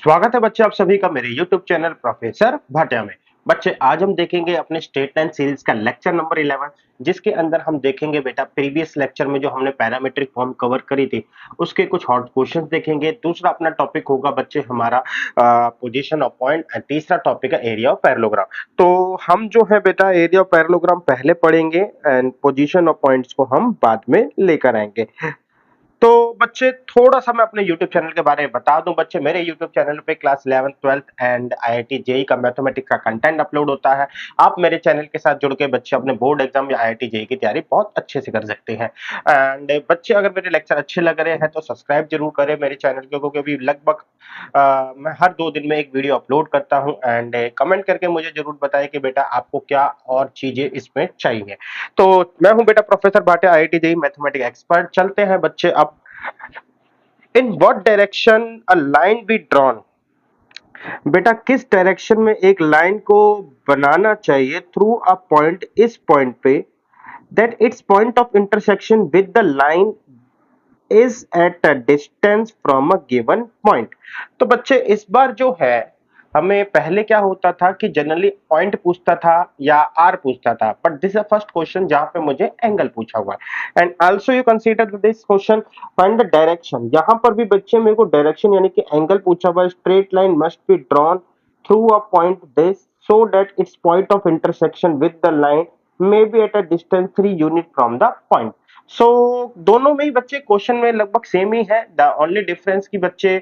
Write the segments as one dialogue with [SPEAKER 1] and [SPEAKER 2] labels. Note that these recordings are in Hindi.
[SPEAKER 1] स्वागत है बच्चे आप सभी का मेरे YouTube चैनल प्रोफेसर भाटिया में। बच्चे आज हम देखेंगे अपने स्टेट लाइन सीरीज का लेक्चर नंबर 11, जिसके अंदर हम देखेंगे बेटा प्रीवियस लेक्चर में जो हमने पैरामीट्रिक फॉर्म कवर करी थी उसके कुछ हॉट क्वेश्चंस देखेंगे। दूसरा अपना टॉपिक होगा बच्चे हमारा पोजीशन ऑफ पॉइंट एंड तीसरा टॉपिक है एरिया ऑफ पैरेललोग्राम। तो हम जो है बेटा एरिया ऑफ पैरेललोग्राम पहले पढ़ेंगे एंड पोजीशन ऑफ पॉइंट्स को हम बाद में लेकर आएंगे। तो बच्चे थोड़ा सा मैं अपने YouTube चैनल के बारे में बता दूं। बच्चे मेरे YouTube चैनल पे class 11th 12th and IIT JEE का मैथमेटिक्स का कंटेंट अपलोड होता है। आप मेरे चैनल के साथ जुड़ के बच्चे अपने बोर्ड एग्जाम या IIT जेई की तैयारी बहुत अच्छे से कर सकते हैं। एंड बच्चे अगर मेरे लेक्चर अच्छे लग रहे हैं तो सब्सक्राइब जरूर करें मेरे चैनल को, क्योंकि अभी लगभग मैं हर 2 दिन में एक वीडियो अपलोड करता हूं। एंड कमेंट करके मुझे जरूर बताएं कि बेटा आपको क्या और चीजें इसमें चाहिए। तो मैं हूं बेटा professor Bhatia, IIT JEE mathematics expert. चलते हैं बच्चे अब in what direction a line be drawn. बेटा किस डायरेक्शन में एक लाइन को बनाना चाहिए थ्रू अ पॉइंट, इस पॉइंट पे, that its point of intersection with the line is at a distance from a given point. तो बच्चे इस बार जो है हमें पहले क्या होता था कि जनरली पॉइंट पूछता था या आर पूछता था, but this is first question जहां पे मुझे एंगल पूछा हुआ है। And also you consider this question find the direction. यहां पर भी बच्चे मेरे को डायरेक्शन यानी कि एंगल पूछा हुआ है। Straight line must be drawn through a point this so that its point of intersection with the line may be at a distance 3 unit from the point। सो दोनों में ही बच्चे क्वेश्चन में लगभग सेम ही है। द ओनली डिफरेंस की बच्चे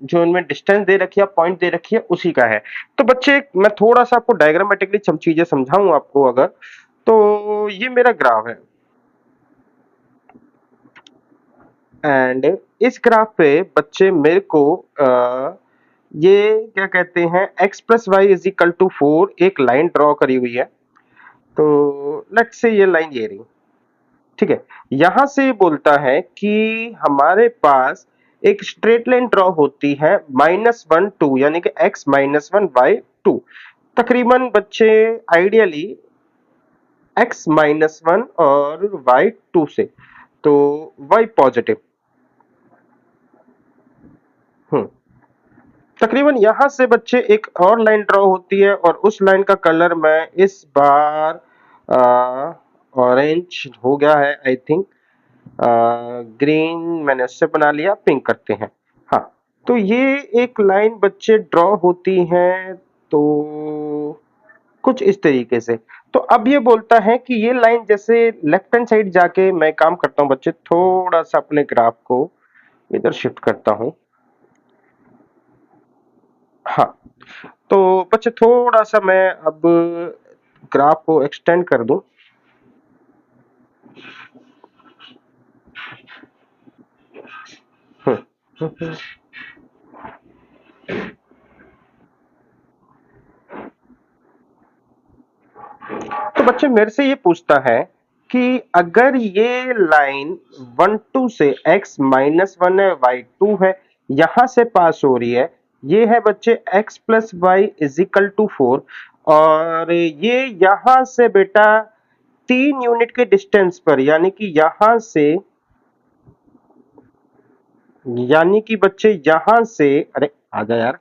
[SPEAKER 1] जो इनमें डिस्टेंस दे रखी है, पॉइंट दे रखी है, उसी का है। तो बच्चे मैं थोड़ा सा आपको डायग्रामेटिकली सब चीजें समझाऊं आपको अगर, तो ये मेरा ग्राफ है एंड इस ग्राफ पे बच्चे मेरे को ये क्या कहते हैं x plus y is equal to 4 एक लाइन ड्रॉ करी हुई है। तो लेट्स से ये लाइन ये रही, ठीक है। यहां से बोलता है कि हमारे पास एक स्ट्रेट लाइन ड्रॉ होती है -1 2 यानी कि x -1 y 2। तकरीबन बच्चे आइडियली x -1 और y 2 से, तो y पॉजिटिव। हम्म तकरीबन यहां से बच्चे एक और लाइन ड्रॉ होती है और उस लाइन का कलर मैं इस बार ऑरेंज हो गया है आई थिंक, ग्रीन मैंने उससे बना लिया, पिंक करते हैं। हाँ, तो ये एक लाइन बच्चे ड्रॉ होती है तो कुछ इस तरीके से। तो अब ये बोलता है कि ये लाइन जैसे लेफ्ट हैंड साइड जाके मैं काम करता हूं बच्चे, थोड़ा सा अपने ग्राफ को इधर शिफ्ट करता हूं। हाँ, तो बच्चे थोड़ा सा मैं अब ग्राफ को एक्सटेंड कर दूं। हम्म तो बच्चे मेरे से ये पूछता है कि अगर ये लाइन 1 2 से x -1 है y 2 है, यहां से पास हो रही है, ये है बच्चे x plus y is equal to 4, और ये यहां से बेटा 3 यूनिट के डिस्टेंस पर, यानी कि यहां से, यानी कि बच्चे यहां से, अरे आजा यार,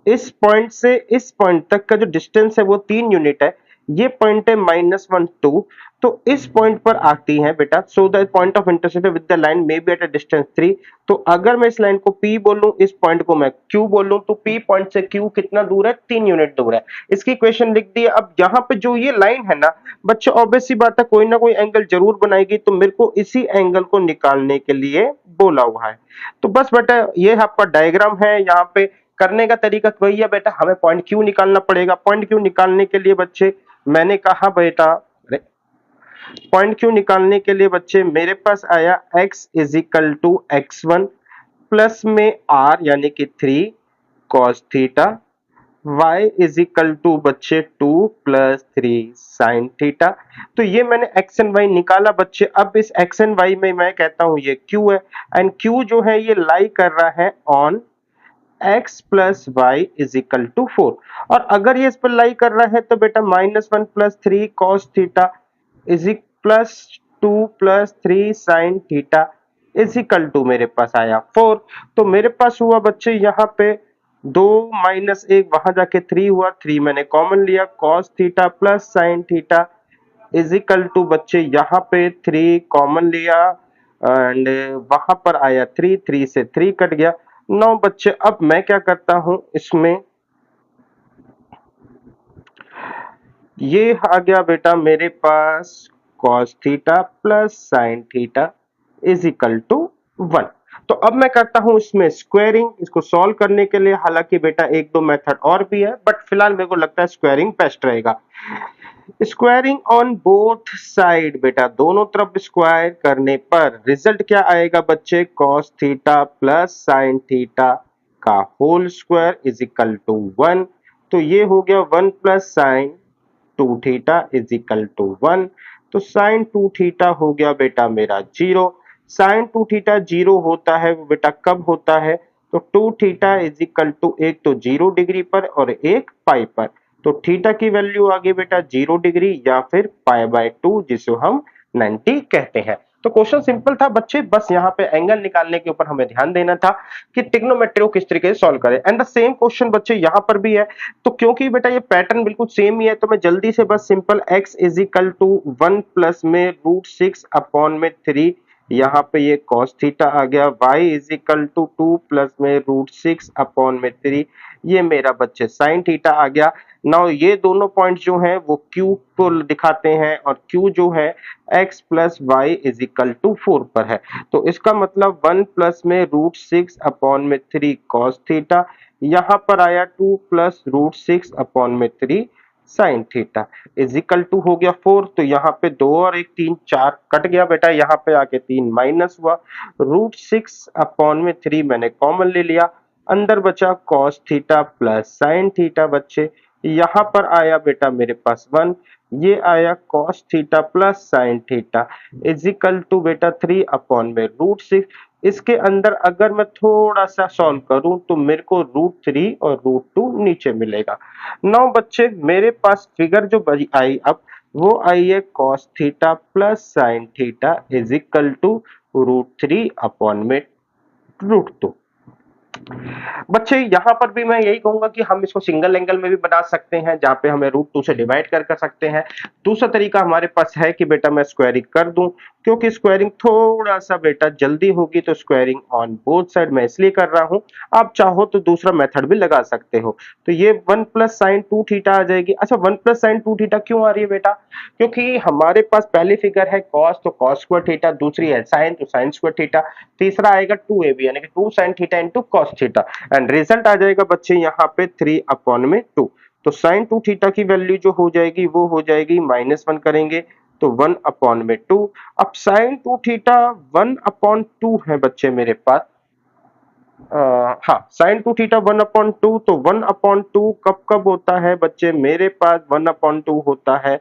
[SPEAKER 1] इस पॉइंट से इस पॉइंट तक का जो डिस्टेंस है वो 3 यूनिट है। ये पॉइंट है -1 2, तो इस पॉइंट पर आती है बेटा। So the point of intersection with the line may be eight a distance 3। तो अगर मैं इस लाइन को P बोलूं, इस पॉइंट को मैं Q बोलूं, तो P पॉइंट से Q कितना दूर है? 3 यूनिट दूर है। इसकी इक्वेशन लिख दी। अब यहाँ पे जो ये लाइन है ना बच्चों, ऑब्वियस सी बात है कोई ना कोई एंगल जरूर बनाएगी, तो मेरे को इसी एंगल को निकालने के लिए बोला हुआ है। तो बस बेटा ये आपका डायग्राम है। यहाँ पे करने का तरीका वही है बेटा, हमें पॉइंट क्यू निकालना पड़ेगा। पॉइंट क्यू निकालने के लिए बच्चे मैंने कहा बेटा, पॉइंट क्यू निकालने के लिए बच्चे मेरे पास आया x is equal to x1 plus में r यानी कि 3 cos theta, y is equal to बच्चे 2 प्लस 3 साइन थीटा। तो ये मैंने x एंड y निकाला बच्चे। अब इस x एंड y में मैं कहता हूं ये q है, एंड q जो है ये लाई कर रहा है on x plus y is equal to 4। और अगर ये इस पर लाई कर रहा है तो बेटा -1 plus 3 cos theta is plus 2 plus 3 sine theta is equal to मेरे पास आया 4। तो मेरे पास हुआ बच्चे यहाँ पे 2 माइनस 1, वहां जाके 3 हुआ, 3 मैंने कॉमन लिया, cos theta plus sine theta is equal to बच्चे यहाँ पे 3 कॉमन लिया एंड वहां पर आया 3, 3 से 3 कट गया। 9 बच्चे अब मैं क्या करता हूं इसमें, ये आ गया बेटा मेरे पास cos theta plus sine theta is equal to 1। तो अब मैं करता हूं इसमें स्क्वायरिंग, इसको सॉल्व करने के लिए, हालांकि बेटा एक दो मेथड और भी है बट फिलहाल मेरे को लगता है स्क्वायरिंग बेस्ट रहेगा। स्क्वायरिंग ऑन बोथ साइड, बेटा दोनों तरफ स्क्वायर करने पर रिजल्ट क्या आएगा बच्चे, cos theta plus sine theta का whole square is equal to 1। तो ये हो गया 1 plus sine 2 theta is equal to 1। तो साइन 2 थीटा हो गया बेटा मेरा 0। साइन 2 थीटा 0 होता है वो बेटा कब होता है, तो 2 थीटा इज इक्वल टू एक तो 0 डिग्री पर और एक पाई पर। तो थीटा की वैल्यू आ गई बेटा 0 डिग्री या फिर पाई बाय 2 जिसे हम 90 कहते हैं। तो क्वेश्चन सिंपल था बच्चे, बस यहाँ पे एंगल निकालने के ऊपर हमें ध्यान देना था कि ट्रिग्नोमेट्री को किस तरीके से सॉल्व करें। एंड द सेम क्वेश्चन बच्चे यहाँ पर भी है। तो क्योंकि बेटा ये पैटर्न बिल्कुल सेम ही है तो मैं जल्दी से बस simple x is equal to 1 plus में √6 अपॉन में 3, यहाँ पे ये cos थीटा आ गया, y is equal to 2 plus में √6 अपॉन में 3, ये मेरा बच्चे sin थीटा आ गया। नाउ ये दोनों पॉइंट जो हैं वो q को दिखाते हैं और q जो है x plus y is equal to 4 पर है। तो इसका मतलब 1 प्लस में √6 अपॉन में 3 cos थीटा, यहाँ पर आया 2 प्लस √6 अपॉन में 3 sine theta is equal to हो गया 4। तो यहाँ पे 2 और 1 3 4 कट गया बेटा, यहाँ पे आके 3 माइनस हुआ, √6 अपॉन में 3 मैंने कॉमन ले लिया, अंदर बचा cos theta plus sine theta बच्चे, यहाँ पर आया बेटा मेरे पास 1, ये आया cos theta plus sine theta is equal to बेटा 3 अपॉन में √6। इसके अंदर अगर मैं थोड़ा सा सॉल्व करूं तो मेरे को √3 और √2 नीचे मिलेगा। नाउ बच्चे मेरे पास फिगर जो बची आई अब वो आई है cos theta plus sine theta is equal to √3 upon में √2। बच्चे यहाँ पर भी मैं यही कहूंगा कि हम इसको सिंगल एंगल में भी बना सकते हैं जहां पे हमें √2 से डिवाइड कर सकते हैं। दूसरा तरीका हमारे पास है कि बेटा मैं स्क्वायरिंग कर दूं, क्योंकि स्क्वायरिंग थोड़ा सा बेटा जल्दी होगी तो स्क्वायरिंग ऑन बोथ साइड मैं इसलिए कर रहा हूं। आप चाहो तो दूसरा मेथड भी लगा सकते हो। तो ये 1 प्लस साइन 2 थीटा आ जाएगी। अच्छा 1 प्लस साइन 2 थीटा क्यों आ रही है बेटा, क्योंकि हमारे पास पहली फिगर है cos तो cos स्क्वायर थीटा, दूसरी है sin तो sin स्क्वायर थीटा, तीसरा आएगा 2ab यानी कि 2 sin theta into cos theta and result आ जाएगा बच्चे यहाँ पे 3 अपॉन में 2। तो sin 2 थीटा की वैल्यू जो हो जाएगी वो हो जाएगी -1 करेंगे तो 1 अपॉन में 2। अब sin 2 थीटा 1 अपॉन 2 है बच्चे मेरे पास, हाँ sin 2 थीटा 1 अपॉन 2, तो 1 अपॉन 2 कब कब होता है बच्चे मेरे पास, 1 अपॉन 2 होता है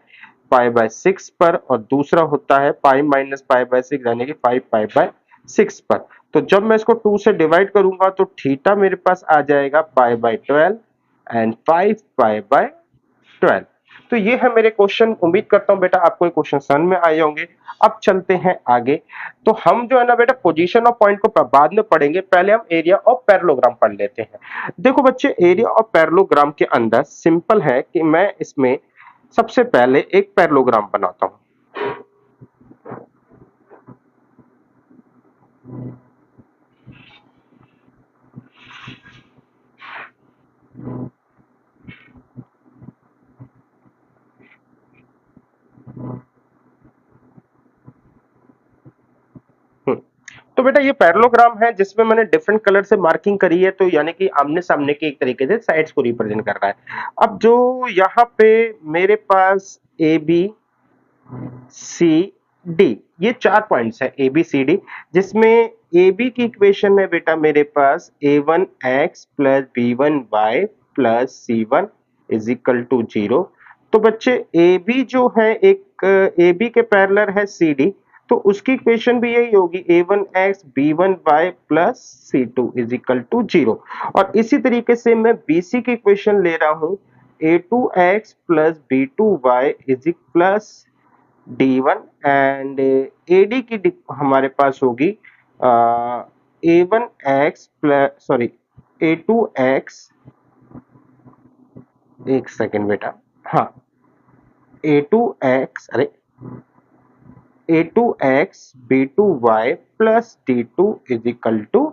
[SPEAKER 1] पाई बाय 6 पर और दूसरा होता है पाई माइनस पाई बाय 6 यानी कि 5 पाई बाय 6 पर। तो जब मैं इसको 2 से डिवाइड करूंगा तो थीटा मेरे पास आ जाएगा pi by 12 and 5 pi by 12। तो ये है मेरे क्वेश्चन, उम्मीद करता हूं बेटा आपको ये क्वेश्चन समझ में आए होंगे। अब चलते हैं आगे। तो हम जो है ना बेटा पोजीशन ऑफ पॉइंट को बाद में पढ़ेंगे, पहले हम एरिया ऑफ पैरेललोग्राम पढ़ लेते हैं। देखो बच्चे एरिया ऑफ पैरेललोग्राम के अंदर सिंपल है कि मैं इसमें सबसे पहले एक पैरेललोग्राम बनाता हूं। तो बेटा ये पैरेललोग्राम है जिसमें मैंने डिफरेंट कलर से मार्किंग करी है, तो यानी कि आमने सामने के एक तरीके से साइड्स को रिप्रेजेंट कर रहा है। अब जो यहाँ पे मेरे पास ए बी सी डी ये 4 पॉइंट्स है ए बी सी डी, जिसमें ए बी की इक्वेशन में बेटा मेरे पास a1x plus b1y plus c1 is equal to 0। तो बच्चे ए बी जो है एक ए बी के पैरेलल है सी डी, तो उसकी इक्वेशन भी यही होगी a1x b1y plus c2 is equal to 0। और इसी तरीके से मैं bc की इक्वेशन ले रहा हूं a2x plus b2y is plus D1 and AD की हमारे पास होगी A1x प्लस सॉरी A2x, एक सेकेंड बेटा, हाँ A2x, अरे A2x B2y plus D2 is equal to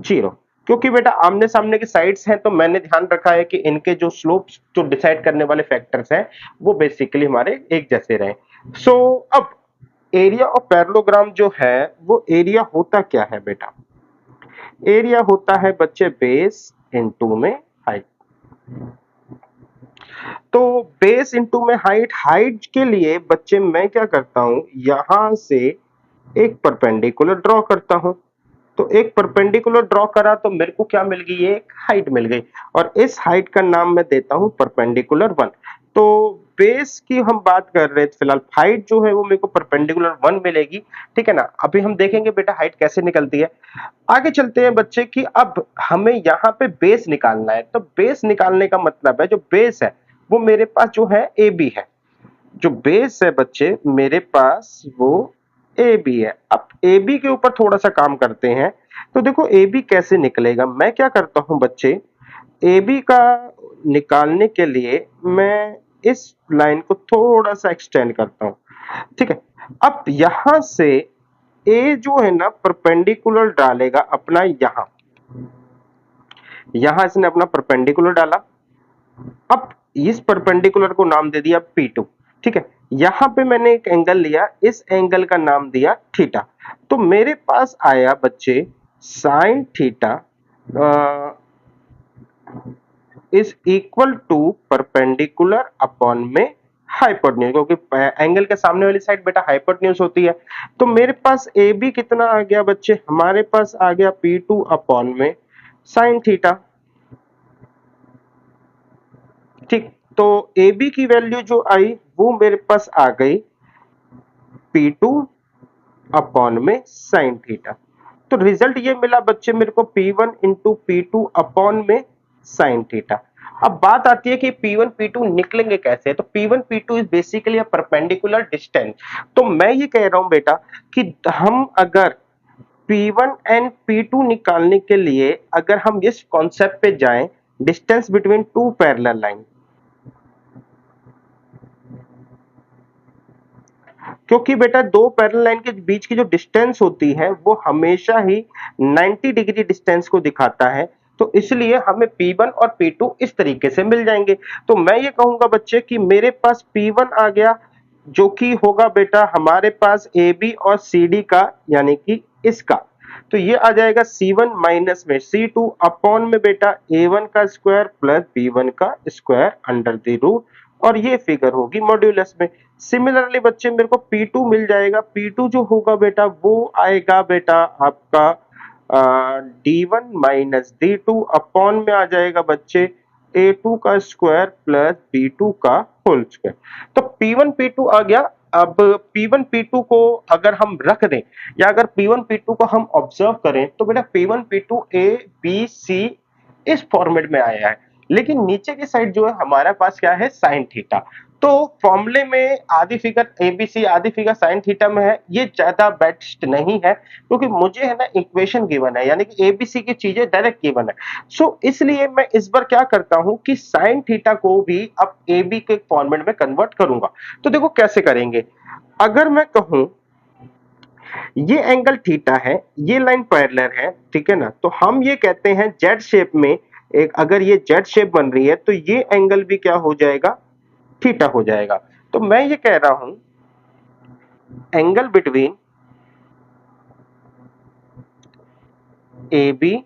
[SPEAKER 1] 0। क्योंकि बेटा आमने सामने की साइड्स हैं तो मैंने ध्यान रखा है कि इनके जो स्लोप्स जो डिसाइड करने वाले फैक्टर्स हैं वो बेसिकली हमारे एक जैसे रहे। सो अब एरिया ऑफ पैरेललोग्राम जो है वो एरिया होता क्या है बेटा? एरिया होता है बच्चे बेस इनटू में हाइट। तो बेस इनटू में हाइट, हाइट के लिए बच्चे मैं क्या करता हूं, यहां से एक परपेंडिकुलर ड्रॉ करता हूं। तो एक परपेंडिकुलर ड्रॉ करा तो मेरे को क्या मिल गई, एक हाइट मिल गई, और इस हाइट का नाम मैं देता हूं परपेंडिकुलर 1। तो बेस की हम बात कर रहे थे फिलहाल, हाइट जो है वो मेरे को परपेंडिकुलर 1 मिलेगी, ठीक है ना। अभी हम देखेंगे बेटा हाइट कैसे निकलती है। आगे चलते हैं बच्चे कि अब हमें यहाँ पे बेस निकालना है। तो बेस निकालने का मतलब है जो बेस है वो मेरे पास जो है ए बी है। जो बेस है बच्चे मेरे पास वो ए बी है। अब ए बी के ऊपर थोड़ा सा काम करते हैं। तो देखो ए बी कैसे निकलेगा, मैं क्या करता हूं बच्चे, ए बी का निकालने के लिए मैं इस लाइन को थोड़ा सा एक्सटेंड करता हूं, ठीक है। अब यहां से ए जो है ना परपेंडिकुलर डालेगा अपना, यहां इसने अपना परपेंडिकुलर डाला। अब इस परपेंडिकुलर को नाम दे दिया P2, ठीक है। यहां पे मैंने एक एंगल लिया, इस एंगल का नाम दिया थीटा। तो मेरे पास आया बच्चे sine theta is equal to perpendicular upon में हाइपोटेन्यूज, क्योंकि एंगल के सामने वाली साइड बेटा हाइपोटेन्यूज होती है। तो मेरे पास ए बी कितना आ गया बच्चे, हमारे पास आ गया P2 अपॉन में साइन थीटा, ठीक। तो ए बी की वैल्यू जो आई वो मेरे पास आ गई P2 अपॉन में साइन थीटा। तो रिजल्ट ये मिला बच्चे मेरे को P1 इंटू P2 अपॉन में साइन थीटा। अब बात आती है कि P1 P2 निकलेंगे कैसे। तो P1 P2 is basically a perpendicular distance. तो मैं ये कह रहा हूं बेटा कि हम अगर P1 एंड P2 निकालने के लिए अगर हम इस कॉन्सेप्ट पे जाएं, distance between two parallel line, क्योंकि बेटा दो पैरेलल लाइन के बीच की जो डिस्टेंस होती है वो हमेशा ही 90 डिग्री डिस्टेंस को दिखाता है। तो इसलिए हमें P1 और P2 इस तरीके से मिल जाएंगे। तो मैं ये कहूंगा बच्चे कि मेरे पास P1 आ गया जो कि होगा बेटा हमारे पास AB और CD का, यानी कि इसका। तो ये आ जाएगा C1 माइनस में C2 अपॉन में बेटा A1 का स्क्वायर प्लस B1 का स्क्वायर अंडर द रूट, और ये फिगर होगी मॉड्यूलस में। सिमिलरली बच्चे मेरे को P2 मिल जाएगा। P2 जो होगा बेटा वो आएगा बेटा आपका D1 माइनस D2 अपॉन में आ जाएगा बच्चे A2 का स्क्वायर प्लस B2 का होल स्क्वायर। तो P1 P2 आ गया। अब P1 P2 को अगर हम रख दें या अगर P1 P2 को हम ऑब्जर्व करें तो बेटा P1 P2 A B C इस फॉर्मेट में आया है, लेकिन नीचे की साइड जो है हमारे पास क्या है, साइन थीटा। तो फॉर्मूले में आधी फिगर एबीसी आधी फिगर साइन थीटा में है, ये ज्यादा बेस्ट नहीं है क्योंकि मुझे है ना इक्वेशन गिवन है, यानी कि एबीसी की चीजें डायरेक्ट गिवन है। सो इसलिए मैं इस बार क्या करता हूं कि साइन थीटा को भी अब एबी के फॉर्मेट में कन्वर्ट करूंगा। तो देखो कैसे करेंगे। अगर मैं कहूं ये एंगल थीटा है, ये लाइन पैरेलल है, ठीक है ना। तो हम ये कहते हैं जेड शेप में, एक अगर ये जेड शेप बन रही है तो ये एंगल भी क्या हो जाएगा, थीटा हो जाएगा। तो मैं ये कह रहा हूं angle between A B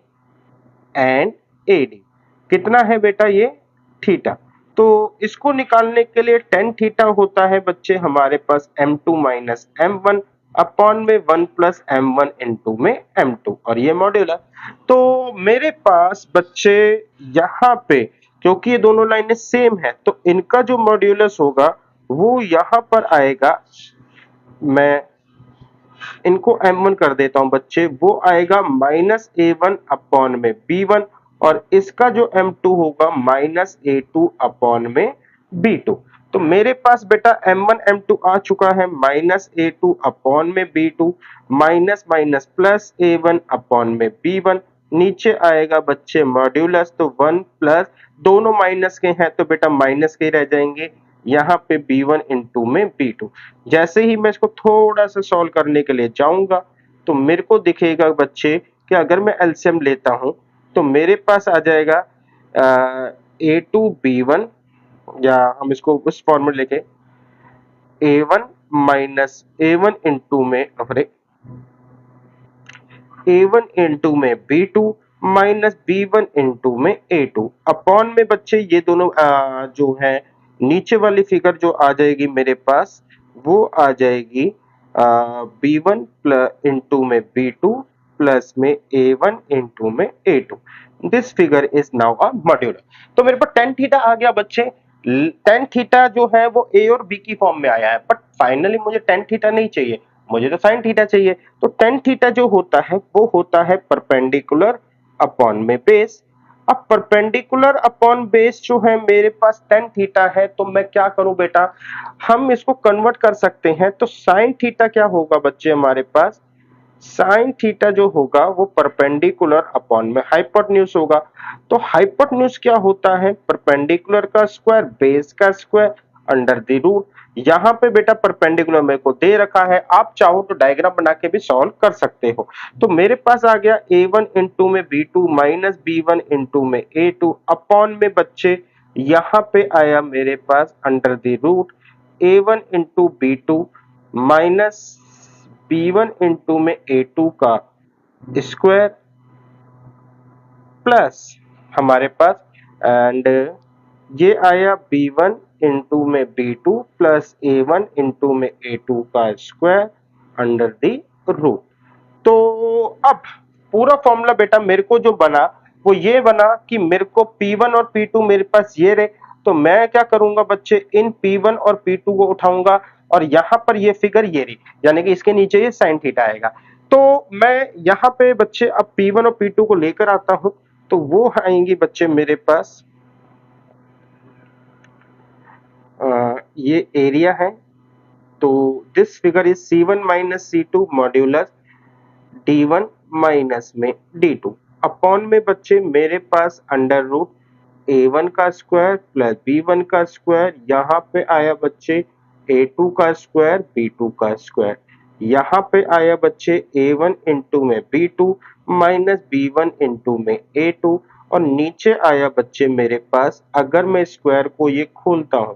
[SPEAKER 1] and A D कितना है बेटा, ये थीटा। तो इसको निकालने के लिए टेन थीटा होता है बच्चे हमारे पास m2 माइनस m1 अपॉन में 1 प्लस m1 इंटू में m2, और ये मॉड्यूलर। तो मेरे पास बच्चे यहाँ पे क्योंकि ये दोनों लाइनें सेम है तो इनका जो मॉड्यूलस होगा वो यहाँ पर आएगा, मैं इनको m1 कर देता हूं बच्चे, वो आएगा माइनस a1 अपॉन में b1, और इसका जो m2 होगा माइनस a2 अपॉन में b2। तो मेरे पास बेटा M1 M2 आ चुका है -A2 अपॉन में B2 minus minus plus A1 upon में B1, नीचे आएगा बच्चे मॉड्यूलस, तो 1 प्लस, दोनों माइनस के हैं तो बेटा माइनस के रह जाएंगे, यहाँ पे B1 इंटू में B2। जैसे ही मैं इसको थोड़ा सा सॉल्व करने के लिए जाऊंगा तो मेरे को दिखेगा बच्चे कि अगर मैं एलसीएम लेता हूं तो मेरे पास आ जाएगा A2B1, या हम इसको उस फॉर्मूले लेके A1 माइनस A1 इंटू में, अरे A1 इंटू में B2 माइनस B1 इंटू में A2 अपॉन में बच्चे ये दोनों जो है नीचे वाली फिगर जो आ जाएगी मेरे पास वो आ जाएगी B1 प्लस इंटू में B2 प्लस में A1 इंटू में A2। This figure is now a modular. तो मेरे पास tan थीटा आ गया बच्चे। tan थीटा जो है वो A और B की फॉर्म में आया है, बट फाइनली मुझे tan थीटा नहीं चाहिए, मुझे तो sin थीटा चाहिए। तो tan थीटा जो होता है वो होता है परपेंडिकुलर अपॉन में बेस। अब परपेंडिकुलर अपॉन बेस जो है मेरे पास tan थीटा है, तो मैं क्या करूं बेटा, हम इसको कन्वर्ट कर सकते हैं। तो sin थीटा क्या होगा बच्चे हमारे पास, sin थीटा जो होगा वो परपेंडिकुलर अपॉन में हाइपोटेन्यूज होगा। तो हाइपोटेन्यूज क्या होता है, परपेंडिकुलर का स्क्वायर बेस का स्क्वायर अंडर द रूट। यहाँ पे बेटा परपेंडिकुलर मेरे को दे रखा है, आप चाहो तो डायग्राम बना के भी सॉल्व कर सकते हो। तो मेरे पास आ गया A1 इंटू में B2 माइनस B1 इंटू में A2 अपॉन में बच्चे यहाँ पे आया मेरे पास under the root A1 into B2 minus B1 into में A2 का स्क्वायर प्लस हमारे पास, एंड ये आया B1 इंटू में B2 प्लस A1 इंटू में A2 का स्क्वायर अंडर द रूट। तो अब पूरा फॉर्मूला बेटा मेरे को जो बना वो ये बना कि मेरे को P1 और P2 मेरे पास ये रहे, तो मैं क्या करूंगा बच्चे, इन P1 और P2 को उठाऊंगा और यहां पर ये फिगर ये रही, यानी कि इसके नीचे ये sin थीटा आएगा। तो मैं यहाँ पे बच्चे अब P1 और P2 को लेकर आता हूं, तो वो आएंगी बच्चे मेरे पास, ये एरिया है, तो this figure is C1 minus C2 modulus D1 minus में D2 अपॉन में बच्चे मेरे पास अंडर रूट A1 का स्क्वायर प्लस B1 का स्क्वायर, यहाँ पे आया बच्चे A2 का स्क्वायर B2 का स्क्वायर, यहाँ पे आया बच्चे A1 इंटू में B2 माइनस B1 इंटू में A2, और नीचे आया बच्चे मेरे पास, अगर मैं स्क्वायर को ये खोलता हूं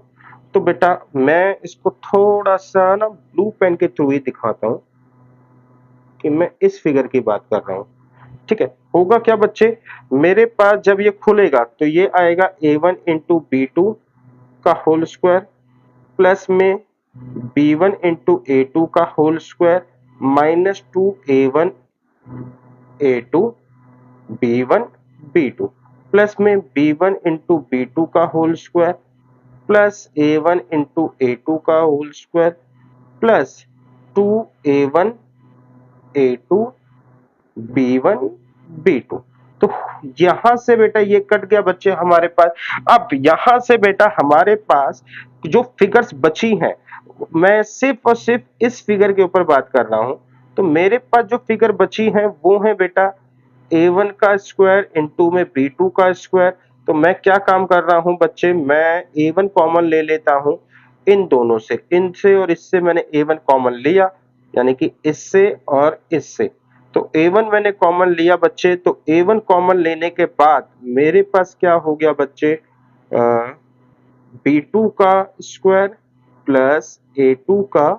[SPEAKER 1] तो बेटा मैं इसको थोड़ा सा ना ब्लू पेन के थ्रू ही दिखाता हूं कि मैं इस फिगर की बात कर रहा हूं। ठीक है, होगा क्या बच्चे, मेरे पास जब ये खुलेगा तो ये आएगा A1 इंटू B2 का होल स्क्वायर प्लस में B1 इंटू A2 का whole square minus 2A1 A2 B1 B2 plus में B1 इंटू B2 का whole square plus A1 into A2 का whole square plus 2A1 A2 B1 B2। तो यहां से बेटा ये कट गया बच्चे हमारे पास। अब यहां से बेटा हमारे पास जो फिगर्स बची हैं, मैं सिर्फ और सिर्फ इस फिगर के ऊपर बात कर रहा हूं। तो मेरे पास जो फिगर बची है वो है बेटा A1 का स्क्वायर इंटू में B2 का स्क्वायर। तो मैं क्या काम कर रहा हूं बच्चे, मैं A1 कॉमन ले लेता हूं इन दोनों से, इनसे और इससे मैंने A1 कॉमन लिया, यानी कि इससे और इससे। तो A1 मैंने कॉमन लिया बच्चे, तो A1 कॉमन लेने के बाद मेरे पास क्या हो गया बच्चे, B2 का स्क्वायर प्लस A2 का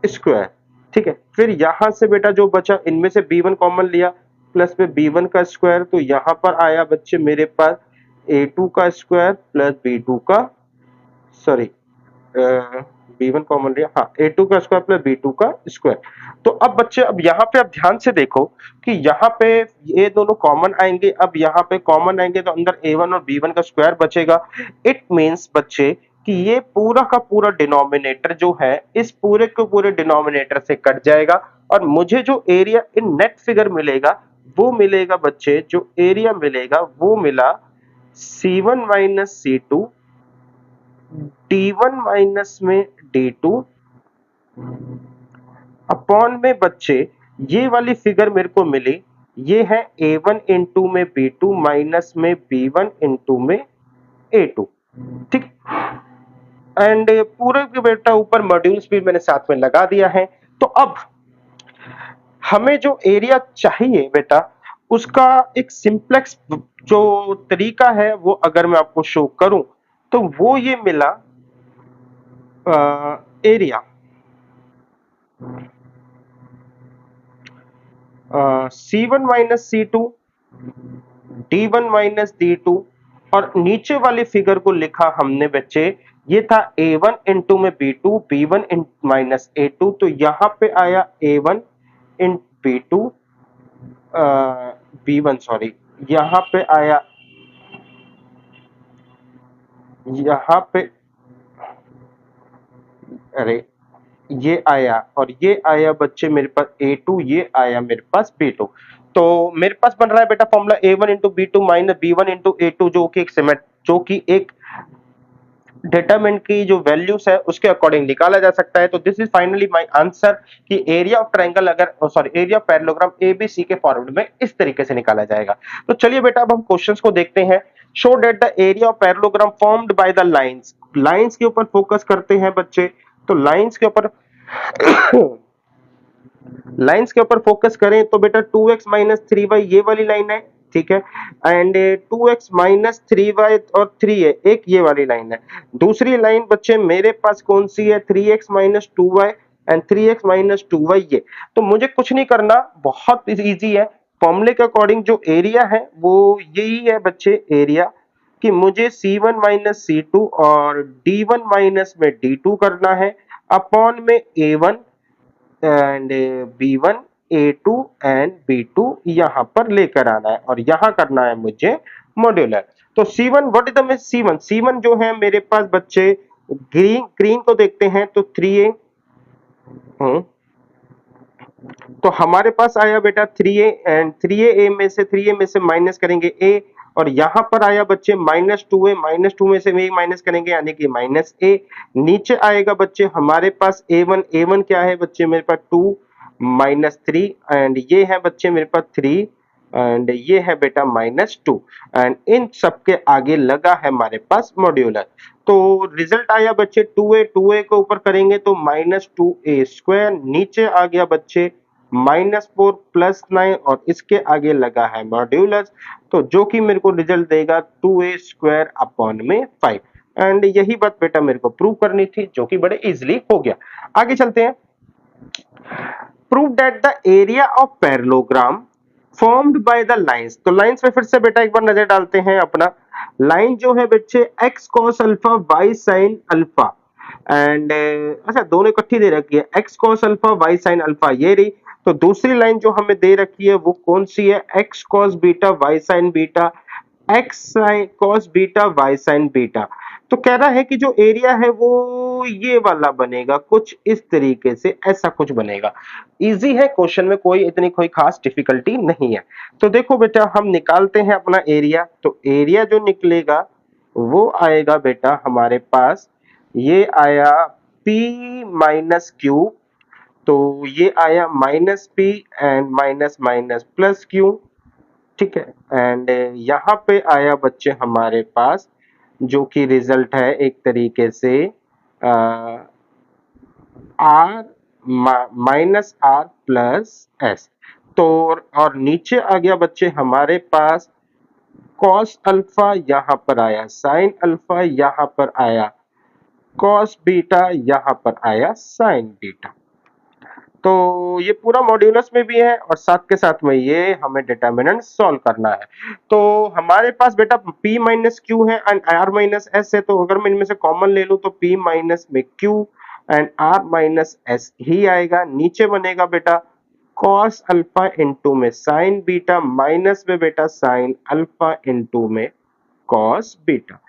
[SPEAKER 1] स्क्वायर। ठीक है, फिर यहां से बेटा जो बचा, इनमें से B1 कॉमन लिया प्लस में B1 का स्क्वायर, तो यहां पर आया बच्चे मेरे पास A2 का स्क्वायर प्लस B2 का, सॉरी B1 कॉमन लिया, हाँ A2 का स्क्वायर प्लस B2 का स्क्वायर। तो अब बच्चे अब यहाँ पे आप ध्यान से देखो कि यहाँ पे ये दोनों कॉमन आएंगे, अब यहाँ पे कॉमन आएंगे तो अंदर A1 और B1 का स्क्वायर बचेगा। इट मींस बच्चे कि ये पूरा का पूरा डिनोमिनेटर जो है इस पूरे के पूरे डिनोमिनेटर से कट जाएगा, और मुझे जो एरिया इन नेट फिगर मिलेगा वो मिलेगा बच्चे, जो एरिया मिलेगा वो मिला C1 minus C2 D1 minus में D2 अपॉन में बच्चे ये वाली फिगर मेरे को मिली, ये है A1 इंटू में B2 माइनस में B1 इंटू में A2, ठीक। एंड पूरे के बेटा ऊपर मॉड्यूल्स भी मैंने साथ में लगा दिया है। तो अब हमें जो एरिया चाहिए बेटा, उसका एक सिंप्लेक्स जो तरीका है वो अगर मैं आपको शो करूं तो वो ये मिला, area C1 minus C2 D1 minus D2 और नीचे वाली फिगर को लिखा हमने बच्चे, ये था A1 इंटू में B2 B1 माइनस A2, तो यहाँ पे आया A1 इन B2 B1 सॉरी, यहाँ पे आया, यहाँ पे अरे ये आया और ये आया बच्चे मेरे पास A2, ये आया मेरे पास B2। तो मेरे पास बन रहा है बेटा formula A1 into B2 minus B1 into A2, जो कि एक डिटरमिनेंट की जो वैल्यूज है उसके अकॉर्डिंग निकाला जा सकता है। तो this is finally my answer कि एरिया ऑफ ट्रायंगल अगर sorry area of parallelogram ABC के फॉर्मूले में इस तरीके से निकाला जाएगा। तो चलिए बेटा अब हम क्वेश्चंस को देखते हैं। Show that the area of parallelogram formed by the lines, lines के ऊपर फोकस करते हैं बच्चे। तो लाइंस के ऊपर लाइंस के ऊपर फोकस करें तो बेटा 2x माइनस 3y ये वाली लाइन है, ठीक है। एंड 2x माइनस 3y और 3 है, एक ये वाली लाइन है। दूसरी लाइन बच्चे मेरे पास कौन सी है, 3x minus 2y and 3x minus 2y ये। तो मुझे कुछ नहीं करना, बहुत इजी है। फॉर्मूले के अकॉर्डिंग जो एरिया है वो यही है बच्चे, एरिया कि मुझे C1 माइनस C2 और D1 माइनस में D2 करना है अपॉन में A1 and B1 A2 and B2 यहां पर लेकर आना है और यहां करना है मुझे मॉड्यूलर। तो C1 what is the mean C1 जो है मेरे पास बच्चे, ग्रीन ग्रीन को देखते हैं तो 3a, तो हमारे पास आया बेटा 3a एंड 3a में से माइनस करेंगे a, और यहां पर आया बच्चे -2 में से a माइनस करेंगे यानी कि -a। नीचे आएगा बच्चे हमारे पास a1 क्या है बच्चे मेरे पास 2 -3 एंड ये है बच्चे मेरे पास 3 एंड ये है बेटा -2 एंड इन सब के आगे लगा है हमारे पास मॉड्यूलर। तो रिजल्ट आया बच्चे 2a को ऊपर करेंगे तो -2a स्क्वायर, नीचे आ गया बच्चे -4 प्लस 9 और इसके आगे लगा है मॉड्यूलस, तो जो कि मेरे को रिजल्ट देगा 2a स्क्वायर अपॉन में 5। एंड यही बात बेटा मेरे को प्रूव करनी थी, जो कि बड़े इजीली हो गया। आगे चलते हैं। Prove that the area of parallelogram formed by the lines, तो लाइंस पे फिर से बेटा एक बार नजर डालते हैं। अपना लाइन जो है बच्चे x cos alpha y sin alpha and अच्छा दोनों इकट्ठी दे रखी है, x cos alpha y sin alpha ये रही। तो दूसरी लाइन जो हमें दे रखी है वो कौन सी है, x cos beta y sin beta, x cos beta y sin beta. तो कह रहा है कि जो एरिया है वो ये वाला बनेगा, कुछ इस तरीके से ऐसा कुछ बनेगा। इजी है, क्वेश्चन में कोई खास डिफिकल्टी नहीं है। तो देखो बेटा हम निकालते हैं अपना एरिया। तो एरिया जो निकलेगा वो आएगा बेटा हमारे पास, ये आया p माइनस क्यू, तो ये आया minus p and minus minus plus q, ठीक है। एंड यहाँ पे आया बच्चे हमारे पास जो कि रिजल्ट है एक तरीके से R minus R plus S. तो और नीचे आ गया बच्चे हमारे पास कॉस अल्फा, यहाँ पर आया साइन अल्फा, यहाँ पर आया कॉस बीटा, यहाँ पर आया साइन बीटा। तो ये पूरा मॉड्यूलस में भी है और साथ के साथ में ये हमें डिटर्मिनेंट सॉल्व करना है। तो हमारे पास बेटा p माइनस क्यू है एंड r माइनस एस है, तो अगर मैं इनमें से कॉमन ले लूं तो p माइनस में q and r minus S ही आएगा। नीचे बनेगा बेटा cos अल्फा इंटू में साइन बीटा माइनस में बेटा साइन अल्फा इंटू में cos बीटा,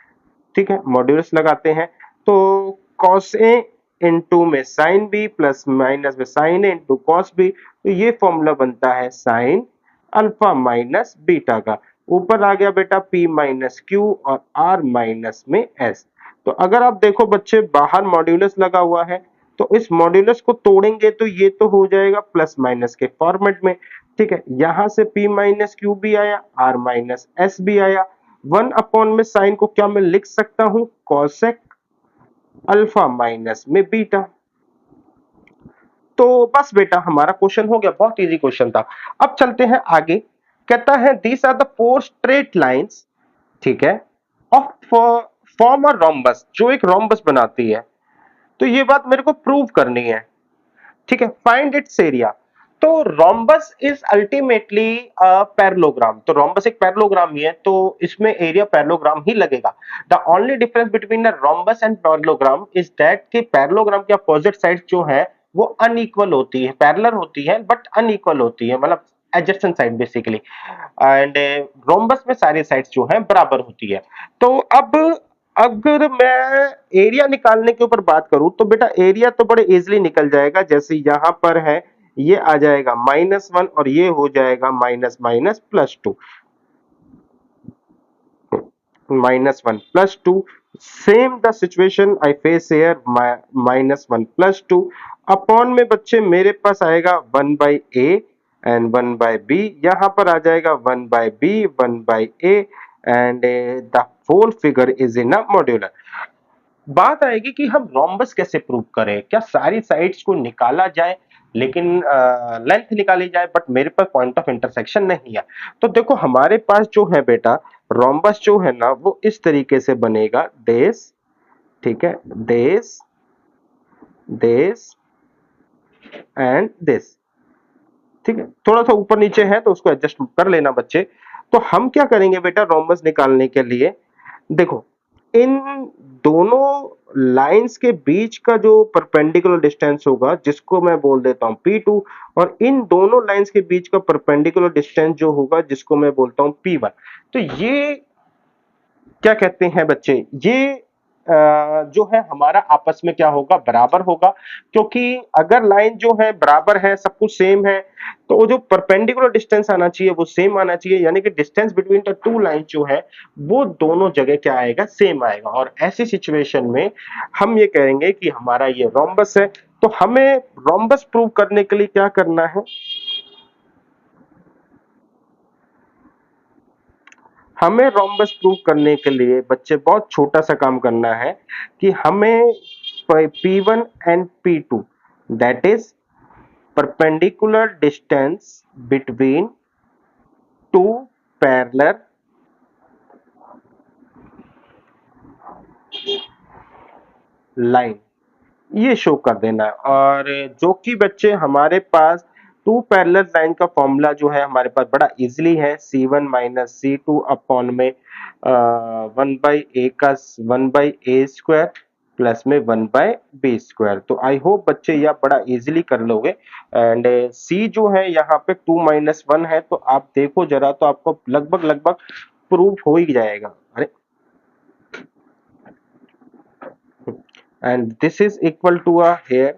[SPEAKER 1] ठीक है। मॉड्यूलस लगाते हैं तो cos a इंटू में साइन बी प्लस माइनस में sine A into cos B, तो ये फॉर्मूला बनता है साइन अल्फा माइनस बीटा का। ऊपर आ गया बेटा p माइनस क्यू और r माइनस में s। तो अगर आप देखो बच्चे बाहर मॉड्यूलस लगा हुआ है, तो इस मॉड्यूलस को तोड़ेंगे तो ये तो हो जाएगा प्लस माइनस के फॉर्मेट में। ठीक है, यहां से p माइनस क्यू भी आया, r माइनस s भी आया। 1 में साइन को क्या मैं लिख सकता हूं, कॉसेक अल्फा माइनस में बीटा। तो बस बेटा हमारा क्वेश्चन हो गया, बहुत इजी क्वेश्चन था। अब चलते हैं आगे। कहता है these are the 4 straight lines, ठीक है, ऑफ फॉर्म अ रोम्बस, जो एक रोम्बस बनाती है। तो ये बात मेरे को प्रूव करनी है। ठीक है, फाइंड इट्स एरिया। तो रोम्बस इज अल्टीमेटली पैरेललोग्राम, तो रोम्बस एक पैरेललोग्राम ही है, तो इसमें एरिया पैरेललोग्राम ही लगेगा। The only difference between a rhombus and parallelogram is that कि पैरेललोग्राम की अपोजिट साइड जो है वो अनइक्वल होती है, पैरेलल होती है बट अनइक्वल होती है, मतलब adjacent side basically. And rhombus में सारी साइड्स जो है बराबर होती है। तो अब अगर मैं एरिया निकालने के ऊपर बात करूं तो बेटा एरिया तो बड़े इजीली निकल जाएगा। जैसे यहां पर है, ये आ जाएगा -1 और ये हो जाएगा minus minus +2, -1 +2। Same the situation I face here, -1 +2 upon में बच्चे मेरे पास आएगा 1/a एंड 1/b, यहां पर आ जाएगा 1/b 1/a and the whole figure is in a modular. बात आएगी कि हम रोम्बस कैसे प्रूव करें, क्या सारी साइड्स को निकाला जाए लेकिन लेंथ निकाली जाए, बट मेरे पास पॉइंट ऑफ इंटरसेक्शन नहीं है। तो देखो हमारे पास जो है बेटा रोम्बस जो है ना वो इस तरीके से बनेगा, देश, ठीक है, देश, देश एंड दिस। ठीक है, थोड़ा सा ऊपर नीचे है तो उसको एडजस्ट कर लेना बच्चे। तो हम क्या करेंगे बेटा रोम्बस निकालने के लिए, देखो इन दोनों लाइंस के बीच का जो परपेंडिकुलर डिस्टेंस होगा जिसको मैं बोल देता हूं P2, और इन दोनों लाइंस के बीच का परपेंडिकुलर डिस्टेंस जो होगा जिसको मैं बोलता हूं P1। तो ये क्या कहते हैं बच्चे, ये जो है हमारा आपस में क्या होगा, बराबर होगा। क्योंकि अगर लाइन जो है बराबर है, सब कुछ सेम है, तो वो जो परपेंडिकुलर डिस्टेंस आना चाहिए वो सेम आना चाहिए, यानी कि distance between the two line जो है वो दोनों जगह क्या आएगा, सेम आएगा। और ऐसी सिचुएशन में हम ये कहेंगे कि हमारा ये रोम्बस है। तो हमें रोम्बस प्रूव करने के लिए क्या करना है, हमें रोम्बस प्रूव करने के लिए बच्चे बहुत छोटा सा काम करना है कि हमें P1 and P2 that is perpendicular distance between two parallel line, ये शो कर देना है। और जो कि बच्चे हमारे पास टू पैरेलल लाइन का फॉर्मूला जो है हमारे पास बड़ा इजीली है, C1 माइनस C2 अपॉन में 1/a का 1/a² प्लस में 1/b²। तो आई होप बच्चे यह बड़ा इजीली कर लोगे। एंड C जो है यहाँ पे 2 माइनस 1 है, तो आप देखो जरा तो आपको लगभग लगभग प्रूफ हो ही जाएगा। अरे and this is equal to a here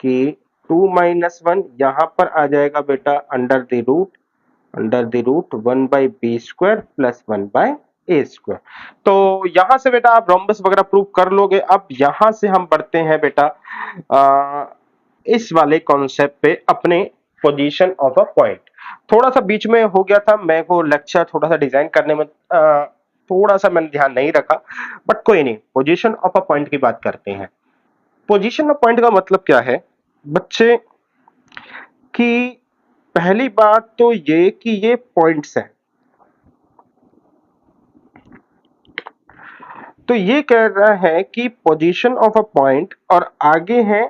[SPEAKER 1] कि 2 माइनस 1 यहाँ पर आ जाएगा बेटा under the root 1/b² plus 1/a²। तो यहां से बेटा आप रोम्बस वगैरह प्रूव कर लोगे। अब यहां से हम बढ़ते हैं बेटा इस वाले कॉन्सेप्ट पे, अपने पोजीशन ऑफ अ पॉइंट। थोड़ा सा बीच में हो गया था, मैं को लेक्चर थोड़ा सा डिजाइन करने में थोड़ा सा मैंने ध्यान नहीं रखा, बट कोई नहीं, पोजीशन ऑफ अ पॉइंट की बात करते हैं। पोजीशन ऑफ पॉइंट का मतलब क्या है बच्चे, कि पहली बात तो ये कि ये पॉइंट्स हैं। तो ये कह रहा है कि पोजीशन ऑफ अ पॉइंट, और आगे है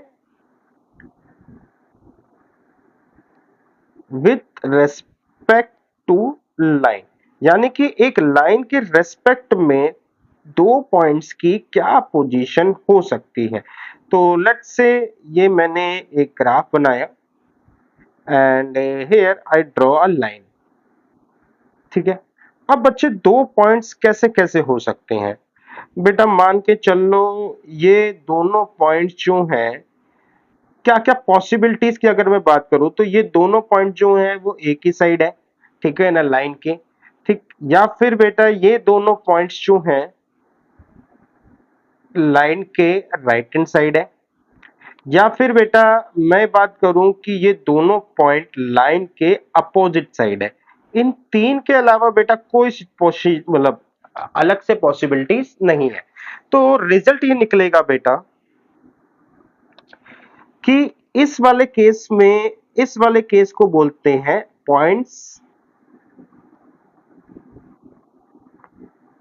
[SPEAKER 1] विथ रेस्पेक्ट टू लाइन, यानी कि एक लाइन के रेस्पेक्ट में दो पॉइंट्स की क्या पोजीशन हो सकती है। तो लेट्स से ये मैंने एक ग्राफ बनाया and here I draw a line. ठीक है, अब बच्चे दो पॉइंट्स कैसे कैसे हो सकते हैं बेटा, मान के चलो ये दोनों पॉइंट्स जो हैं, क्या क्या पॉसिबिलिटीज की अगर मैं बात करूं तो ये दोनों पॉइंट जो हैं वो एक ही साइड है, ठीक है ना, लाइन के। ठीक, या फिर बेटा ये दोनों पॉइंट्स जो हैं लाइन के राइट हैंड साइड है, या फिर बेटा मैं बात करूं कि ये दोनों पॉइंट लाइन के अपोजिट साइड है। इन तीन के अलावा बेटा कोई मतलब अलग से पॉसिबिलिटीज नहीं है। तो रिजल्ट ये निकलेगा बेटा कि इस वाले केस को बोलते हैं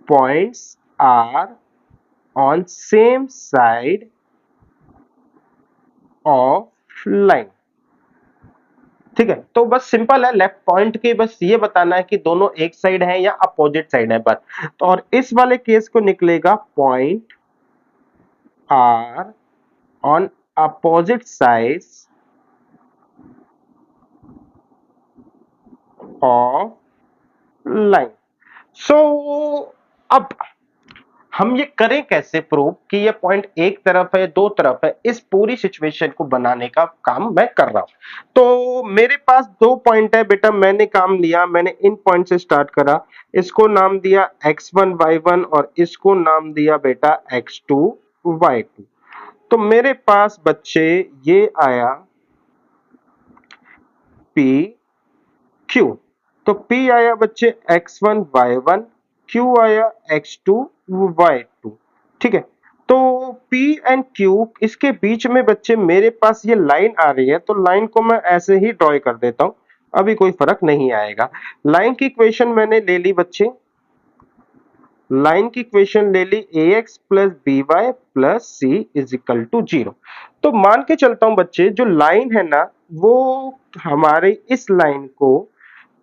[SPEAKER 1] points are on same side of line. ठीक है, तो बस सिंपल है, लेफ्ट पॉइंट के बस ये बताना है कि दोनों एक साइड है या अपोजिट साइड है बस। तो और इस वाले केस को निकलेगा point R on opposite sides of line. So अब हम ये करें कैसे प्रूव कि ये पॉइंट एक तरफ है दो तरफ है, इस पूरी सिचुएशन को बनाने का काम मैं कर रहा हूं। तो मेरे पास दो पॉइंट है बेटा, मैंने काम लिया, मैंने इन पॉइंट से स्टार्ट करा, इसको नाम दिया x1 y1 और इसको नाम दिया बेटा x2 y2। तो मेरे पास बच्चे ये आया p q। तो p आया बच्चे x1 y1, q आया x2 y2। ठीक है, तो p एंड q इसके बीच में बच्चे मेरे पास ये लाइन आ रही है, तो लाइन को मैं ऐसे ही ड्रॉ कर देता हूं, अभी कोई फर्क नहीं आएगा। लाइन की इक्वेशन मैंने ले ली बच्चे, लाइन की इक्वेशन ले ली ax plus B Y plus c is equal to 0। तो मान के चलता हूं बच्चे, जो लाइन है ना वो हमारे इस लाइन को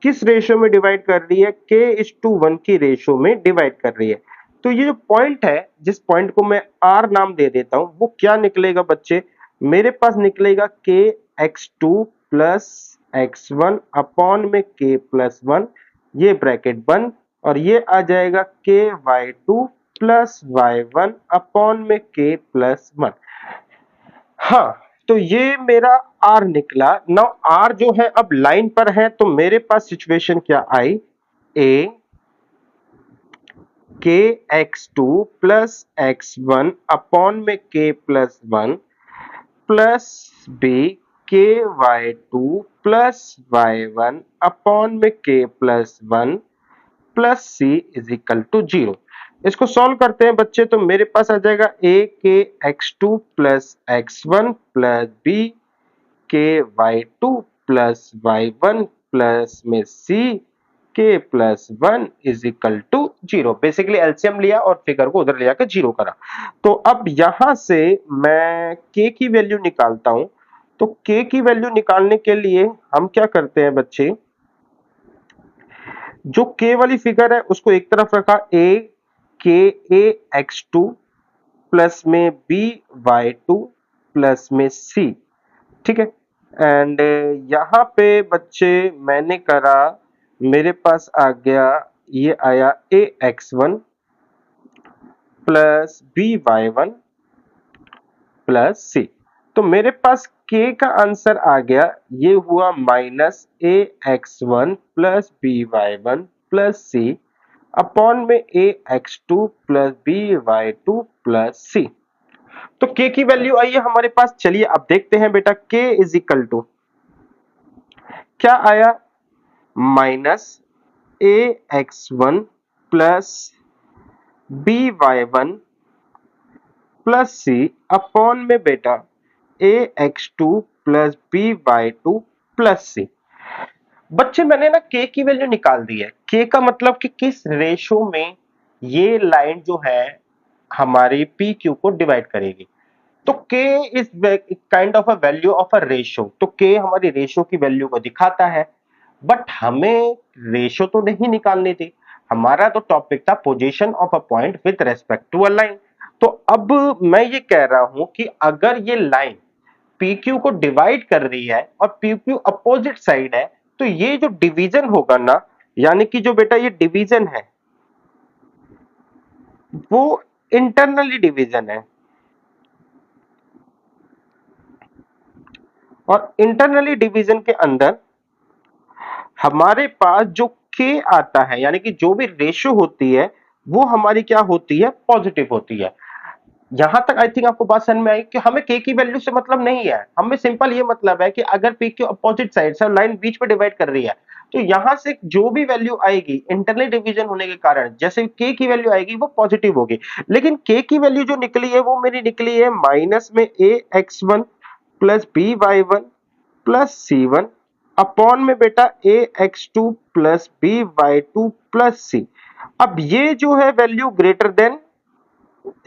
[SPEAKER 1] किस रेशियो में डिवाइड कर रही है, k:1 की रेशियो में डिवाइड कर रही है। तो ये जो पॉइंट है, जिस पॉइंट को मैं r नाम दे देता हूं, वो क्या निकलेगा बच्चे, मेरे पास निकलेगा kx2 प्लस x1 अपॉन में k प्लस 1, ये ब्रैकेट बंद, और ये आ जाएगा ky2 प्लस y1 अपॉन में k प्लस 1। हाँ, तो ये मेरा R निकला। नाउ R जो है अब लाइन पर है, तो मेरे पास सिचुएशन क्या आई, A kx2 plus x1 upon में k plus 1 plus B ky2 plus y1 upon में k plus 1 plus C is equal to 0। इसको सॉल्व करते हैं बच्चे, तो मेरे पास आ जाएगा a के x2 plus x1 plus b के y2 प्लस y1 प्लस में c के plus 1 is equal to 0। Basically LCM लिया और फिगर को उधर ले जाकर 0 करा। तो अब यहां से मैं k की वैल्यू निकालता हूं। तो k की वैल्यू निकालने के लिए हम क्या करते हैं बच्चे, जो k वाली फिगर है उसको एक तरफ रखा, a के a x2 प्लस में b y2 प्लस में c। ठीक है, एंड यहाँ पे बच्चे मैंने करा, मेरे पास आ गया, ये आया ax1 plus by1 plus c। तो मेरे पास k का आंसर आ गया, ये हुआ minus ax1 plus by1 plus c upon में ax2 plus by2 plus c। तो k की वैल्यू आई है हमारे पास। चलिए अब देखते हैं बेटा, k इज इक्वल टू क्या आया, minus ax1 plus by1 plus c upon में बेटा ax2 plus by2 plus c। बच्चे मैंने ना k की वैल्यू निकाल दी है। k का मतलब कि किस रेशो में ये लाइन जो है हमारी pq को डिवाइड करेगी। तो k is kind of a value of a ratio, तो k हमारी रेशो की वैल्यू को दिखाता है। बट हमें रेशो तो नहीं निकालनी थी, हमारा तो टॉपिक था position of a point with respect to a line. तो अब मैं ये कह रहा हूं कि अगर ये लाइन PQ को डिवाइड कर रही है और PQ अपोजिट साइड है, तो ये जो डिवीजन होगा ना, यानी कि जो बेटा ये डिवीजन है वो इंटरनली डिवीजन है, और इंटरनली डिवीजन के अंदर हमारे पास जो k आता है, यानी कि जो भी रेशियो होती है वो हमारी क्या होती है, पॉजिटिव होती है। यहां तक आई थिंक आपको बात समझ में आई कि हमें के की वैल्यू से मतलब नहीं है, हमें सिंपल ये मतलब है कि अगर पी के अपोजिट साइड से लाइन बीच में डिवाइड कर रही है तो यहां से जो भी वैल्यू आएगी इंटरनल डिवीजन होने के कारण जैसे के की वैल्यू आएगी वो पॉजिटिव होगी, लेकिन के की वैल्यू जो निकली है वो मेरी निकली है माइनस में A X one plus B Y one plus C one upon में बेटा A X two plus B Y two plus C. अब ये जो है वैल्यू ग्रेटर देन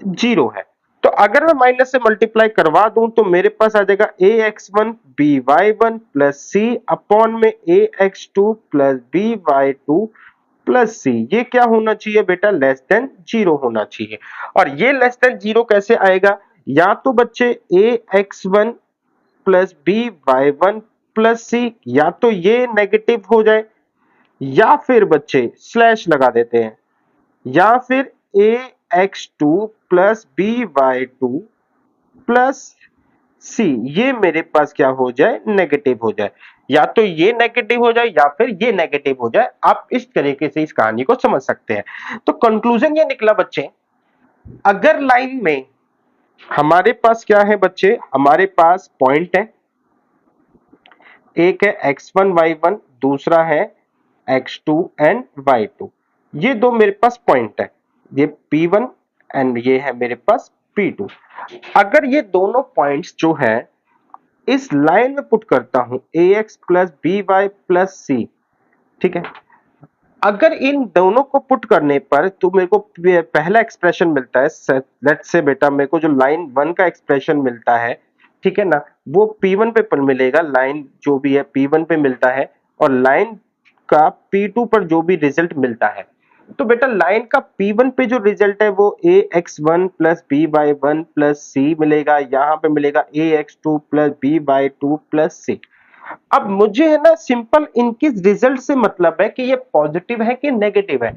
[SPEAKER 1] जीरो है, तो अगर मैं माइनस से मल्टीप्लाई करवा दूं तो मेरे पास आ जाएगा A X one B Y one plus C upon में A X two plus B Y two plus C. ये क्या होना चाहिए बेटा, लेस देन जीरो होना चाहिए। और ये लेस देन जीरो कैसे आएगा, या तो बच्चे A X one plus B Y one plus C, या तो ये नेगेटिव हो जाए या फिर बच्चे स्लैश लगा देते हैं, या फिर A X two plus B Y two plus C ये मेरे पास क्या हो जाए, नेगेटिव हो जाए। या तो ये नेगेटिव हो जाए या फिर ये नेगेटिव हो जाए, आप इस तरीके से इस कहानी को समझ सकते हैं। तो कंक्लूजन ये निकला बच्चे, अगर लाइन में हमारे पास क्या है बच्चे, हमारे पास पॉइंट है, एक है x1 y1, दूसरा है x2 एंड y2, ये दो मेरे पास पॉइंट है, ये P1 एंड ये है मेरे पास P2। अगर ये दोनों पॉइंट्स जो है इस लाइन में पुट करता हूं ax plus B Y plus C, ठीक है, अगर इन दोनों को पुट करने पर तो मेरे को पहला एक्सप्रेशन मिलता है, लेट्स से बेटा मेरे को जो लाइन वन का एक्सप्रेशन मिलता है, ठीक है ना, वो P1 पे पर मिलेगा, लाइन जो भी है P1 पे मिलता है, और लाइन का P2 पर जो भी रिजल्ट मिलता है। तो बेटा लाइन का P1 पे जो रिजल्ट है वो A X one plus B Y one plus C मिलेगा, यहाँ पे मिलेगा A X two plus B Y two plus C. अब मुझे है ना सिंपल इनकी रिजल्ट से मतलब है कि ये पॉजिटिव है कि नेगेटिव है।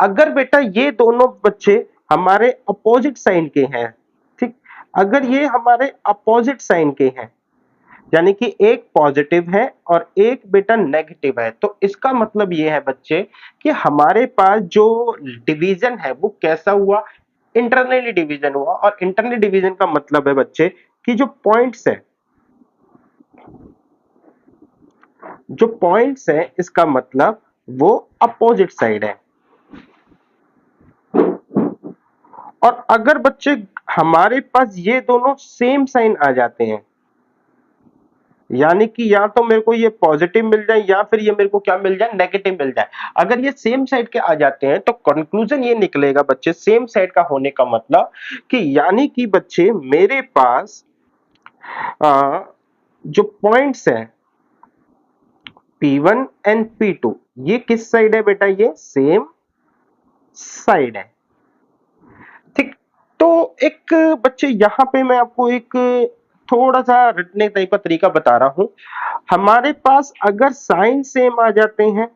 [SPEAKER 1] अगर बेटा ये दोनों बच्चे हमारे अपोजिट साइन के हैं, ठीक, अगर ये हमारे अपोजिट साइन के हैं यानी कि एक पॉजिटिव है और एक बेटा नेगेटिव है, तो इसका मतलब ये है बच्चे कि हमारे पास जो डिवीजन है वो कैसा हुआ, इंटरनली डिवीजन हुआ। और इंटरनल डिवीजन का मतलब है बच्चे कि जो पॉइंट्स है, जो पॉइंट्स है इसका मतलब वो अपोजिट साइड है। और अगर बच्चे हमारे पास ये दोनों सेम साइन आ जाते हैं, यानी कि या तो मेरे को ये पॉजिटिव मिल जाए या फिर ये मेरे को क्या मिल जाए, नेगेटिव मिल जाए। अगर ये सेम साइड के आ जाते हैं तो कंक्लूजन ये निकलेगा बच्चे, सेम साइड का होने का मतलब कि यानी कि बच्चे मेरे पास जो पॉइंट्स हैं P1 एंड P2 ये किस साइड है बेटा, ये सेम साइड है, ठीक। तो एक बच्चे यहां पे मैं आपको एक थोड़ा सा रटने टाइप का तरीका बता रहा हूं। हमारे पास अगर साइन सेम आ जाते हैं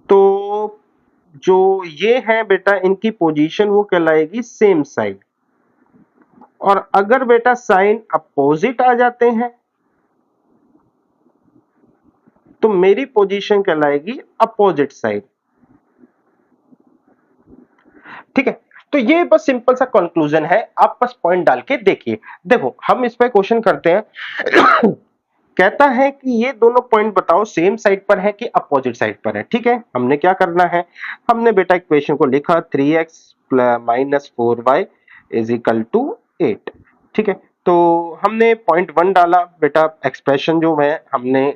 [SPEAKER 1] तो जो ये है बेटा इनकी पोजीशन वो कहलाएगी सेम साइड, और अगर बेटा साइन अपोजिट आ जाते हैं तो मेरी पोजीशन कहलाएगी अपोजिट साइड, ठीक है। तो ये बस सिंपल सा कंक्लूजन है, आप बस पॉइंट डाल के देखिए। देखो हम इस पे क्वेश्चन करते हैं कहता है कि ये दोनों पॉइंट बताओ सेम साइड पर है कि अपोजिट साइड पर है, ठीक है। हमने क्या करना है, हमने बेटा इक्वेशन को लिखा 3x minus 4y is equal to 8, ठीक है। तो हमने पॉइंट वन डाला बेटा, एक्सप्रेशन जो है हमने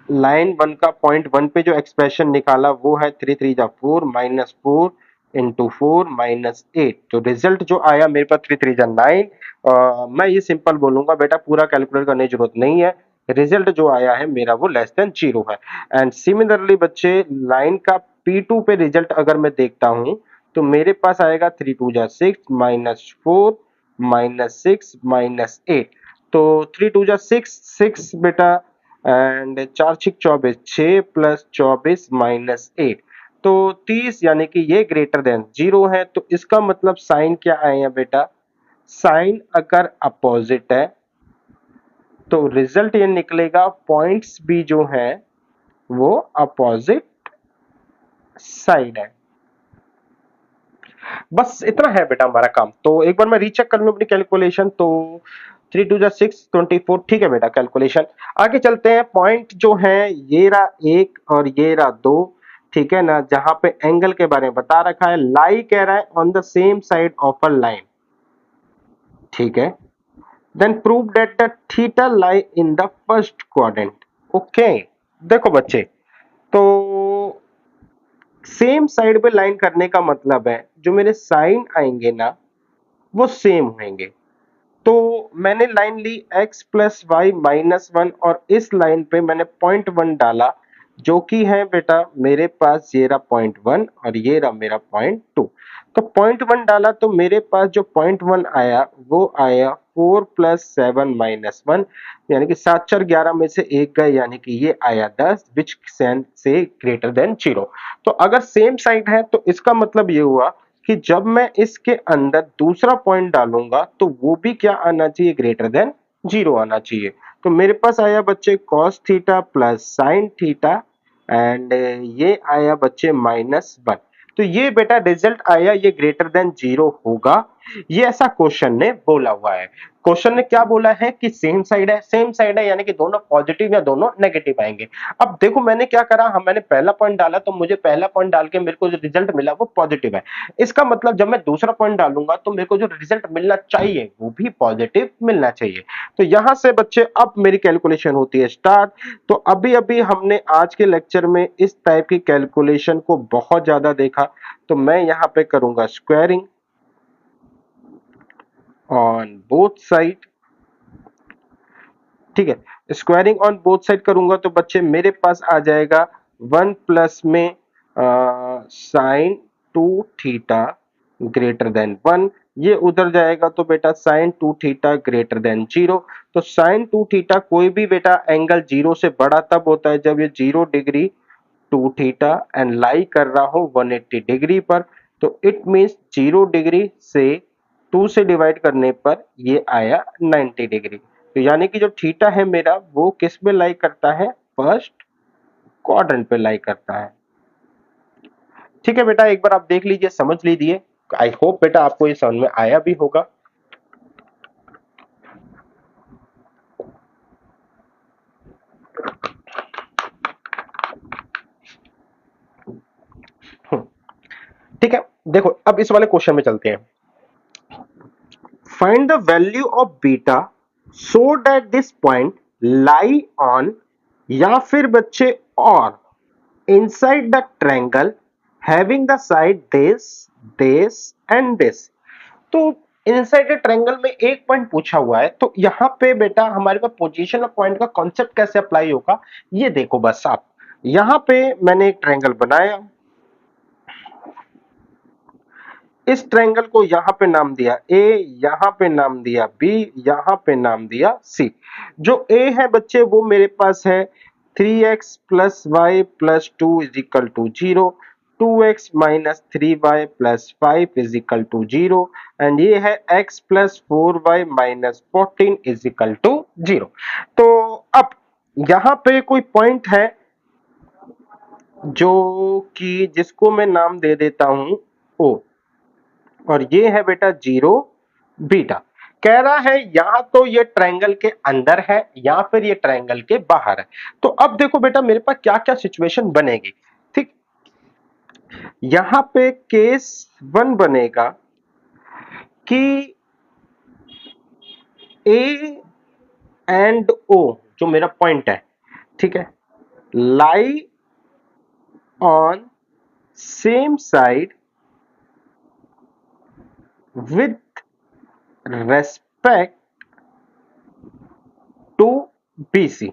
[SPEAKER 1] लाइन वन का पॉइंट वन पे जो एक्सप्रेशन निकाला वो है 3 3 जा 4 माइनस 4 इंटू 4 माइनस 8। तो रिजल्ट जो आया मेरे पास 3 3 जा 9। मैं ये सिंपल बोलूंगा बेटा, पूरा कैलकुलेट करने की जरूरत नहीं है, रिजल्ट जो आया है मेरा वो लेस देन जीरो है। एंड सिमिलरली बच्चे लाइन का P2 पे रिजल्ट अगर मैं देखता हूं तो मेरे पास आएगा 3 2 जा 6 माइनस 4 माइनस 6 माइनस 8। तो 3 2 जा 6 6 बेटा एंड 4 6 24 6 प्लस 24 माइनस 8, तो 30, यानी कि ये ग्रेटर देन जीरो है। तो इसका मतलब साइन क्या आया बेटा, साइन अगर अपोजिट है तो रिजल्ट ये निकलेगा पॉइंट्स भी जो है वो अपोजिट साइड है। बस इतना है बेटा हमारा काम। तो एक बार मैं रीचेक कर लूं अपनी कैलकुलेशन। तो 3 2 6 24, ठीक है बेटा कैलकुलेशन। आगे चलते हैं। पॉइंट जो है ये रहा एक और ये रहा दो, ठीक है ना, जहां पे एंगल के बारे में बता रखा है, लाई कह रहा है on the same side of a line, ठीक है। Then prove that the theta lie in the first quadrant. Okay, देखो बच्चे, तो सेम साइड पे लाइन करने का मतलब है जो मेरे साइन आएंगे ना वो सेम होंगे। तो मैंने लाइन ली x plus y minus one और इस लाइन पे मैंने पॉइंट वन डाला, जो कि है बेटा मेरे पास ये रहा पॉइंट वन और ये रहा मेरा पॉइंट टू। तो पॉइंट वन डाला तो मेरे पास जो पॉइंट वन आया वो आया 4 + 7 - 1, यानी कि 7 4 11 में से एक गए, यानी कि ये आया 10, विच से ग्रेटर देन 0। तो अगर सेम साइड है तो इसका मतलब ये हुआ कि जब मैं इसके अंदर दूसरा पॉइंट डालूंगा तो वो भी क्या आना चाहिए, ग्रेटर देन 0 आना चाहिए। तो मेरे पास आया बच्चे cos theta plus sin theta and ये आया बच्चे -1। तो ये बेटा रिजल्ट आया, ये ग्रेटर देन 0 होगा। ये ऐसा क्वेश्चन ने बोला हुआ है। क्वेश्चन ने क्या बोला है कि सेम साइड है, सेम साइड है यानी कि दोनों पॉजिटिव या दोनों नेगेटिव आएंगे। अब देखो मैंने क्या करा, मैंने पहला पॉइंट डाला तो मुझे पहला पॉइंट डाल के मेरे को जो रिजल्ट मिला वो पॉजिटिव है। इसका मतलब जब मैं दूसरा पॉइंट डालूंगा तो मेरे को जो रिजल्ट मिलना चाहिए वो भी पॉजिटिव मिलना चाहिए। तो यहां से बच्चे अब मेरी कैलकुलेशन होती है स्टार्ट। तो अभी अभी हमने आज के लेक्चर में इस टाइप की कैलकुलेशन को बहुत ज्यादा देखा, तो मैं यहां पे करूंगा स्क्वायरिंग ऑन बोथ साइड, ठीक है। स्क्वायरिंग ऑन बोथ साइड करूंगा तो बच्चे मेरे पास आ जाएगा 1 प्लस में साइन 2 थीटा ग्रेटर देन 1, ये उधर जाएगा तो बेटा साइन 2 थीटा ग्रेटर देन 0। तो साइन 2 थीटा कोई भी बेटा एंगल 0 से बड़ा तब होता है जब ये 0 डिग्री 2 थीटा एंड लाई कर रहा हो 180 डिग्री पर। तो इट मींस 0 डिग्री से 2 से डिवाइड करने पर ये आया 90 डिग्री। तो यानी कि जो थीटा है मेरा वो किस में लाई करता है, फर्स्ट क्वाड्रेंट पे लाई करता है। ठीक है बेटा, एक बार आप देख लीजिए, समझ लीजिए। आई होप बेटा आपको ये समझ में आया भी होगा। ठीक है, देखो अब इस वाले क्वेश्चन में चलते हैं। Find the value of beta so that this point lie on, या फिर बच्चे और inside the triangle having the side this and this। तो इनसाइड द ट्रायंगल में एक पॉइंट पूछा हुआ है, तो यहां पे बेटा हमारे पास पोजीशन ऑफ पॉइंट का कॉन्सेप्ट कैसे अप्लाई होगा ये देखो। बस आप यहां पे मैंने एक ट्रायंगल बनाया, इस ट्रायंगल को यहां पे नाम दिया ए, यहां पे नाम दिया बी, यहां पे नाम दिया सी। जो ए है बच्चे वो मेरे पास है 3x + y + 2 = 0, 2x - 3y + 5 = 0 and ये है x + 4y - 14 = 0। तो अब यहां पे कोई पॉइंट है जो कि जिसको मैं नाम दे देता हूं ओ, और ये है बेटा 0 बीटा। कह रहा है यहां तो ये ट्रायंगल के अंदर है या फिर ये ट्रायंगल के बाहर है। तो अब देखो बेटा मेरे पास क्या क्या सिचुएशन बनेगी, ठीक। यहां पे केस 1 बनेगा कि ए एंड ओ जो मेरा पॉइंट है, ठीक है, lie on same side with respect to BC.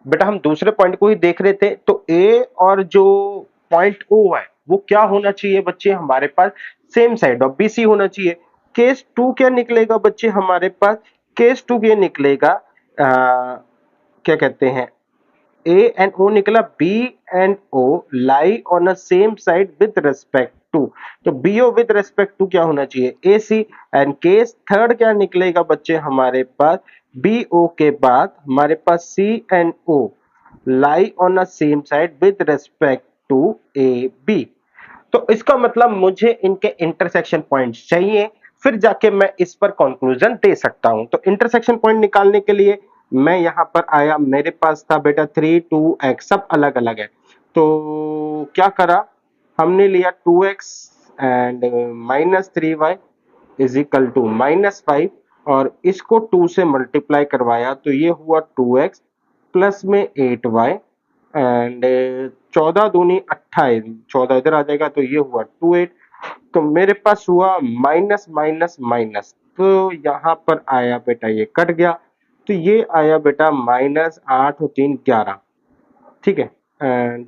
[SPEAKER 1] बेटा हम दूसरे पॉइंट को ही देख रहे थे, तो ए और जो पॉइंट ओ है वो क्या होना चाहिए बच्चे हमारे पास, सेम साइड ऑफ बीसी होना चाहिए। केस टू क्या निकलेगा बच्चे हमारे पास, केस टू ये निकलेगा क्या कहते हैं, ए एंड ओ निकला, B and O lie on a same side with respect to. तो B O with respect to क्या होना चाहिए, A C. And case third क्या निकलेगा बच्चे हमारे पास, बी ओ के बाद हमारे पास C and O lie on a same side with respect to A B. तो इसका मतलब मुझे इनके इंटरसेक्शन पॉइंट्स चाहिए, फिर जाके मैं इस पर कंक्लूजन दे सकता हूं। तो इंटरसेक्शन पॉइंट निकालने के लिए मैं यहां पर आया, मेरे पास था बेटा 3 2x, सब अलग अलग है। तो क्या करा, हमने लिया 2x and -3y is equal to -5, और इसको 2 से मल्टीप्लाई करवाया तो ये हुआ 2x प्लस में 8y एंड 14 दूनी 28, 14 इधर आ जाएगा तो ये हुआ 28। तो मेरे पास हुआ माइनस माइनस माइनस, तो यहाँ पर आया बेटा ये कट गया, तो ये आया बेटा -8 और 3 11, ठीक है।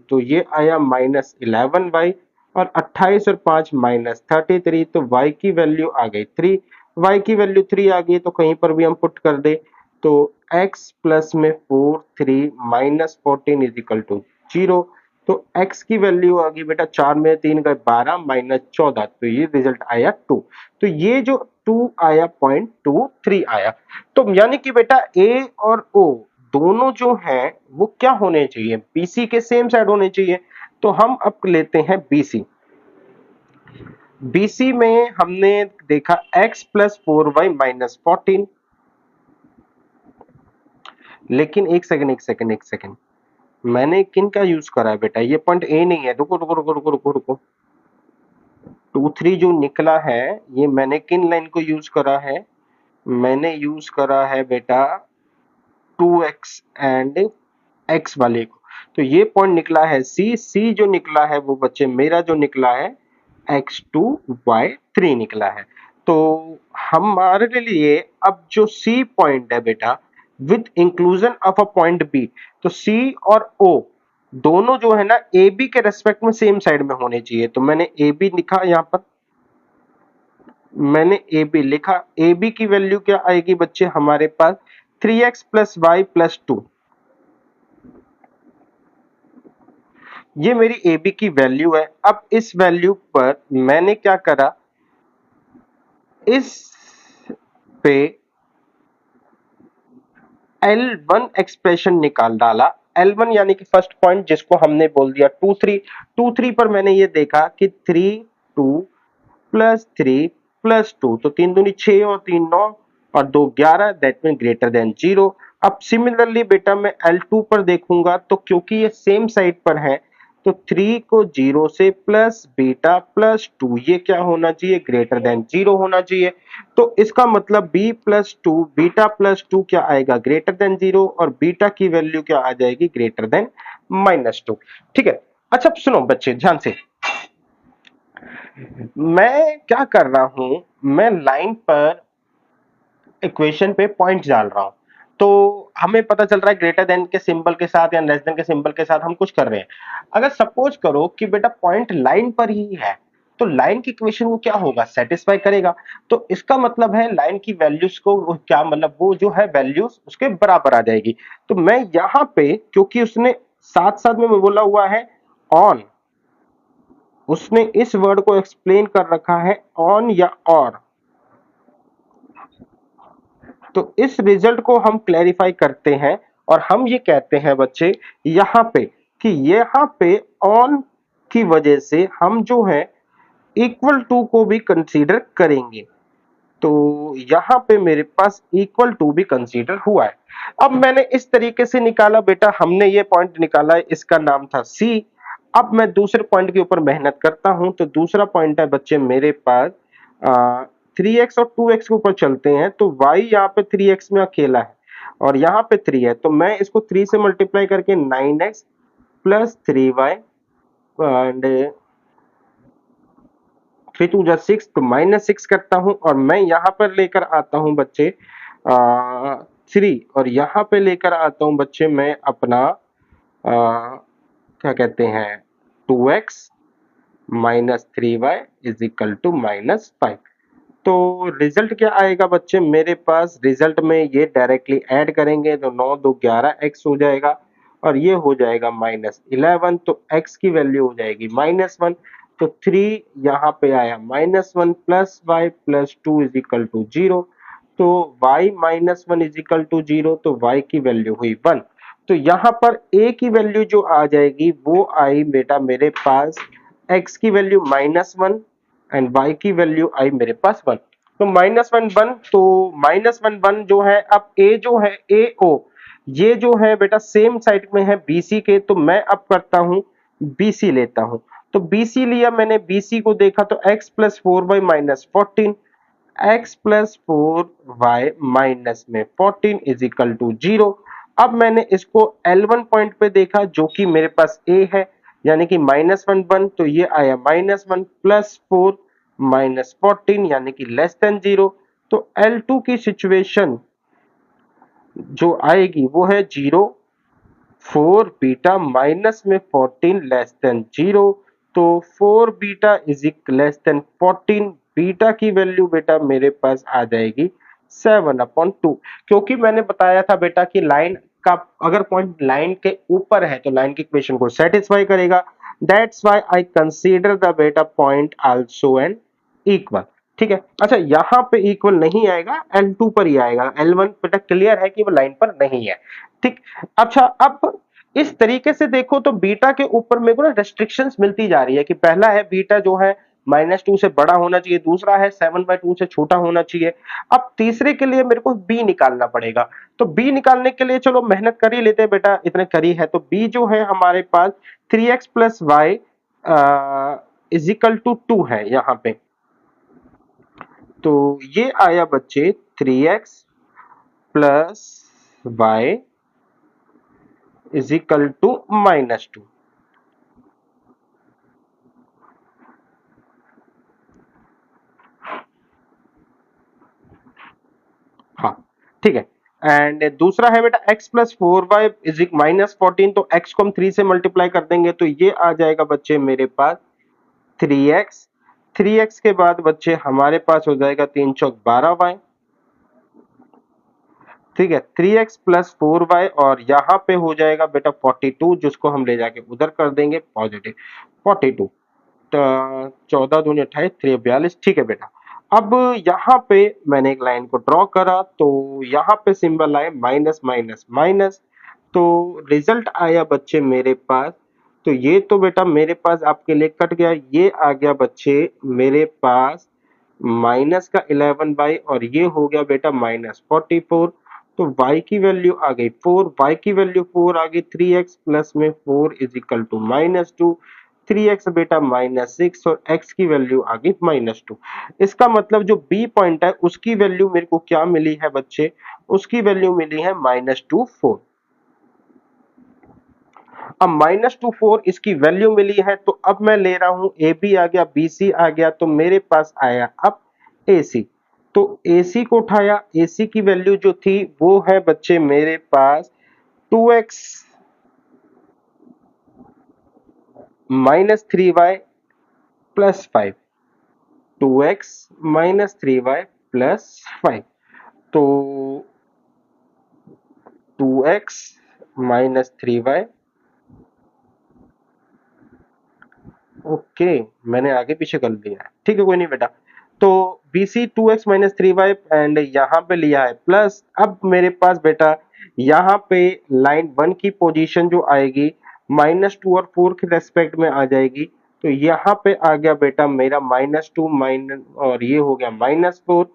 [SPEAKER 1] तो ये आया -11y, और 28 और 5 -33, तो y की वैल्यू आ गई 3। y की वैल्यू 3 आ गई तो कहीं पर भी हम पुट कर दे, तो x प्लस में 4 3 -14 इज इक्वल टू 0। तो x की वैल्यू आ गई बेटा 4 में 3 गए 12 -14, तो ये रिजल्ट आया 2। तो ये जो 2 आया 0.23 आया। तो यानी कि बेटा a और o दोनों जो हैं वो क्या होने चाहिए, BC के सेम साइड होने चाहिए। तो हम अब लेते हैं BC। BC में हमने देखा x प्लस 4y माइनस 14, लेकिन एक सेकंड, मैंने किन का यूज करा है बेटा, ये पॉइंट ए नहीं है, रुको रुको रुको रुको रुको रुको, 2 3 जो निकला है ये मैंने किन लाइन को यूज करा है, मैंने यूज करा है बेटा 2x एंड x वाले को। तो ये पॉइंट निकला है C जो निकला है वो बच्चे मेरा जो निकला है x2 y3 निकला है। तो हमारे लिए अब जो C पॉइंट है बेटा with inclusion of a point B, तो C और O दोनों जो है ना AB के रेस्पेक्ट में सेम साइड में होने चाहिए। तो मैंने AB लिखा, यहां पर मैंने AB लिखा। AB की वैल्यू क्या आएगी बच्चे हमारे पास 3x प्लस वाई प्लस 2, ये मेरी AB की वैल्यू है। अब इस वैल्यू पर मैंने क्या करा, इस पे L1 एक्सप्रेशन निकाल डाला। L1 यानी कि फर्स्ट पॉइंट जिसको हमने बोल दिया 2 3, 2 3 पर मैंने ये देखा कि 3 2 प्लस 3 प्लस 2, तो 3 दूनी 6 और 3 9 और 2 11, दैट मीन ग्रेटर देन 0। अब सिमिलरली बेटा मैं L2 पर देखूंगा, तो क्योंकि ये सेम साइड पर है तो 3 को 0 से प्लस बीटा प्लस 2, ये क्या होना चाहिए, ग्रेटर देन 0 होना चाहिए। तो इसका मतलब b प्लस 2 बीटा प्लस 2 क्या आएगा, ग्रेटर देन 0, और बीटा की वैल्यू क्या आ जाएगी, ग्रेटर देन -2। ठीक है। अच्छा सुनो बच्चे ध्यान से, मैं क्या कर रहा हूं, मैं लाइन पर इक्वेशन पे पॉइंट डाल रहा हूं। तो हमें पता चल रहा है ग्रेटर देन के सिंबल के साथ या लेस देन के सिंबल के साथ हम कुछ कर रहे हैं। अगर सपोज करो कि बेटा पॉइंट लाइन पर ही है, तो लाइन की इक्वेशन वो क्या होगा, सेटिस्फाई करेगा। तो इसका मतलब है लाइन की वैल्यूज को वो क्या मतलब, वो जो है वैल्यूज उसके बराबर आ जाएगी। तो मैं यहां पे क्योंकि उसने साथ साथ में बोला हुआ है ऑन, उसने इस वर्ड को एक्सप्लेन कर रखा है ऑन या और, तो इस रिजल्ट को हम क्लैरिफाई करते हैं और हम ये कहते हैं बच्चे यहां पे कि यहां पे ऑन की वजह से हम जो है इक्वल टू को भी कंसीडर करेंगे। तो यहां पे मेरे पास इक्वल टू भी कंसीडर हुआ है। अब मैंने इस तरीके से निकाला बेटा, हमने ये पॉइंट निकाला है, इसका नाम था सी। अब मैं दूसरे पॉइंट के ऊपर मेहनत करता हूं, तो दूसरा पॉइंट है बच्चे मेरे पास 3x और 2x के ऊपर चलते हैं। तो y यहाँ पे 3x में अकेला है और यहाँ पे 3 है, तो मैं इसको 3 से मल्टीप्लाई करके 9x प्लस 3y एंड 3 2 जा 6, तो -6 करता हूं, और मैं यहां पर लेकर आता हूं बच्चे 3, और यहां पे लेकर आता हूं बच्चे मैं अपना क्या कहते हैं 2x minus 3y is equal to -5। तो रिजल्ट क्या आएगा बच्चे मेरे पास, रिजल्ट में ये डायरेक्टली ऐड करेंगे तो 9 2 11x हो जाएगा, और ये हो जाएगा -11, तो x की वैल्यू हो जाएगी -1। तो 3 यहाँ पे आया -1 plus y plus 2 is equal to 0। तो y -1 इज इक्वल टू 0, तो y की वैल्यू हुई 1। तो यहाँ पर a की वैल्यू जो आ जाएगी वो आई बेटा मेरे पास x की वैल्यू -1 एंड y की वैल्यू आई मेरे पास 1। तो -1 1 तो -1 1 जो है, अब a जो है AO, ये जो है बेटा सेम साइड में है BC के, तो मैं अब करता हूं BC लेता हूं। तो BC लिया मैंने, BC को देखा तो x plus 4y minus 14, x plus 4y minus में 14 इज इक्वल टू 0। अब मैंने इसको L1 पॉइंट पे देखा जो कि मेरे पास A है, यानी कि -1 1, तो ये आया -1 प्लस 4 माइनस 14 यानी कि लेस देन 0। तो L2 की सिचुएशन जो आएगी वो है 0 4 बीटा माइनस में 14 लेस देन 0। तो 4 beta is equal less than 14, beta की वैल्यू बेटा मेरे पास आ जाएगी 7/2। क्योंकि मैंने बताया था बेटा कि लाइन का अगर पॉइंट लाइन के ऊपर है तो लाइन की इक्वेशन को सेटिस्फाई करेगा। That's why I consider the बेटा पॉइंट आल्सो एन इक्वल। ठीक है, अच्छा यहाँ पे इक्वल नहीं आएगा, L2 पर ही आएगा। L1 बेटा क्लियर है कि वो लाइन पर नहीं है। ठीक, अच्छा अब इस तरीके से देखो तो बीटा के ऊपर मेरे को ना रेस्ट्रिक्शंस मिलती जा रही है कि पहला है बीटा जो है -2 से बड़ा होना चाहिए, दूसरा है 7/2 से छोटा होना चाहिए। अब तीसरे के लिए मेरे को बी निकालना पड़ेगा। तो बी निकालने के लिए चलो मेहनत कर ही लेते हैं बेटा, इतने करी है। तो बी जो है हमारे पास 3x plus y is equal to 2 है यहाँ पे। तो ये आया बच्चे 3x plus y is equal to -2। हाँ, ठीक है। एंड दूसरा है बेटा x प्लस 4y इज -14, तो x को हम 3 से मल्टीप्लाई कर देंगे तो ये आ जाएगा बच्चे मेरे पास 3x। 3x के बाद बच्चे हमारे पास हो जाएगा 3 चौक 12y। ठीक है, 3x प्लस 4y और यहाँ पे हो जाएगा बेटा 42, जिसको हम ले जाके उधर कर देंगे पॉजिटिव 42। तो 14 दूनी 28, 3 42। ठीक है बेटा, अब यहाँ पे मैंने एक लाइन को ड्रॉ करा तो यहाँ पे सिंबल आए माइनस माइनस माइनस। तो रिजल्ट आया बच्चे मेरे पास, तो ये तो बेटा मेरे पास आपके लिए कट गया, ये आ गया बच्चे मेरे पास माइनस का 11 और ये हो गया बेटा -44। तो y की वैल्यू आ गई 4, y की वैल्यू 4 आ गई, 3x प्लस में 4 इज इक्वल टू -2, 3x बेटा -6 और x की वैल्यू आ गई -2। इसका मतलब जो b पॉइंट है उसकी वैल्यू मेरे को क्या मिली है बच्चे, उसकी वैल्यू मिली है -2 4। अब -2 4 इसकी वैल्यू मिली है, तो अब मैं ले रहा हूं ए बी आ गया, बी सी आ गया, तो मेरे पास आया अब ए सी। तो ए सी को उठाया, ए सी की वैल्यू जो थी वो है बच्चे मेरे पास 2x -3y plus 5, 2x -3y plus 5। तो 2x -3y, ओके मैंने आगे पीछे कर लिया है, ठीक है कोई नहीं बेटा। तो BC 2x -3y एंड यहाँ पे लिया है प्लस। अब मेरे पास बेटा यहाँ पे लाइन 1 की पोजीशन जो आएगी -2 और 4 के रेस्पेक्ट में आ जाएगी। तो यहाँ पे आ गया बेटा मेरा -2 माइनस और ये हो गया -4,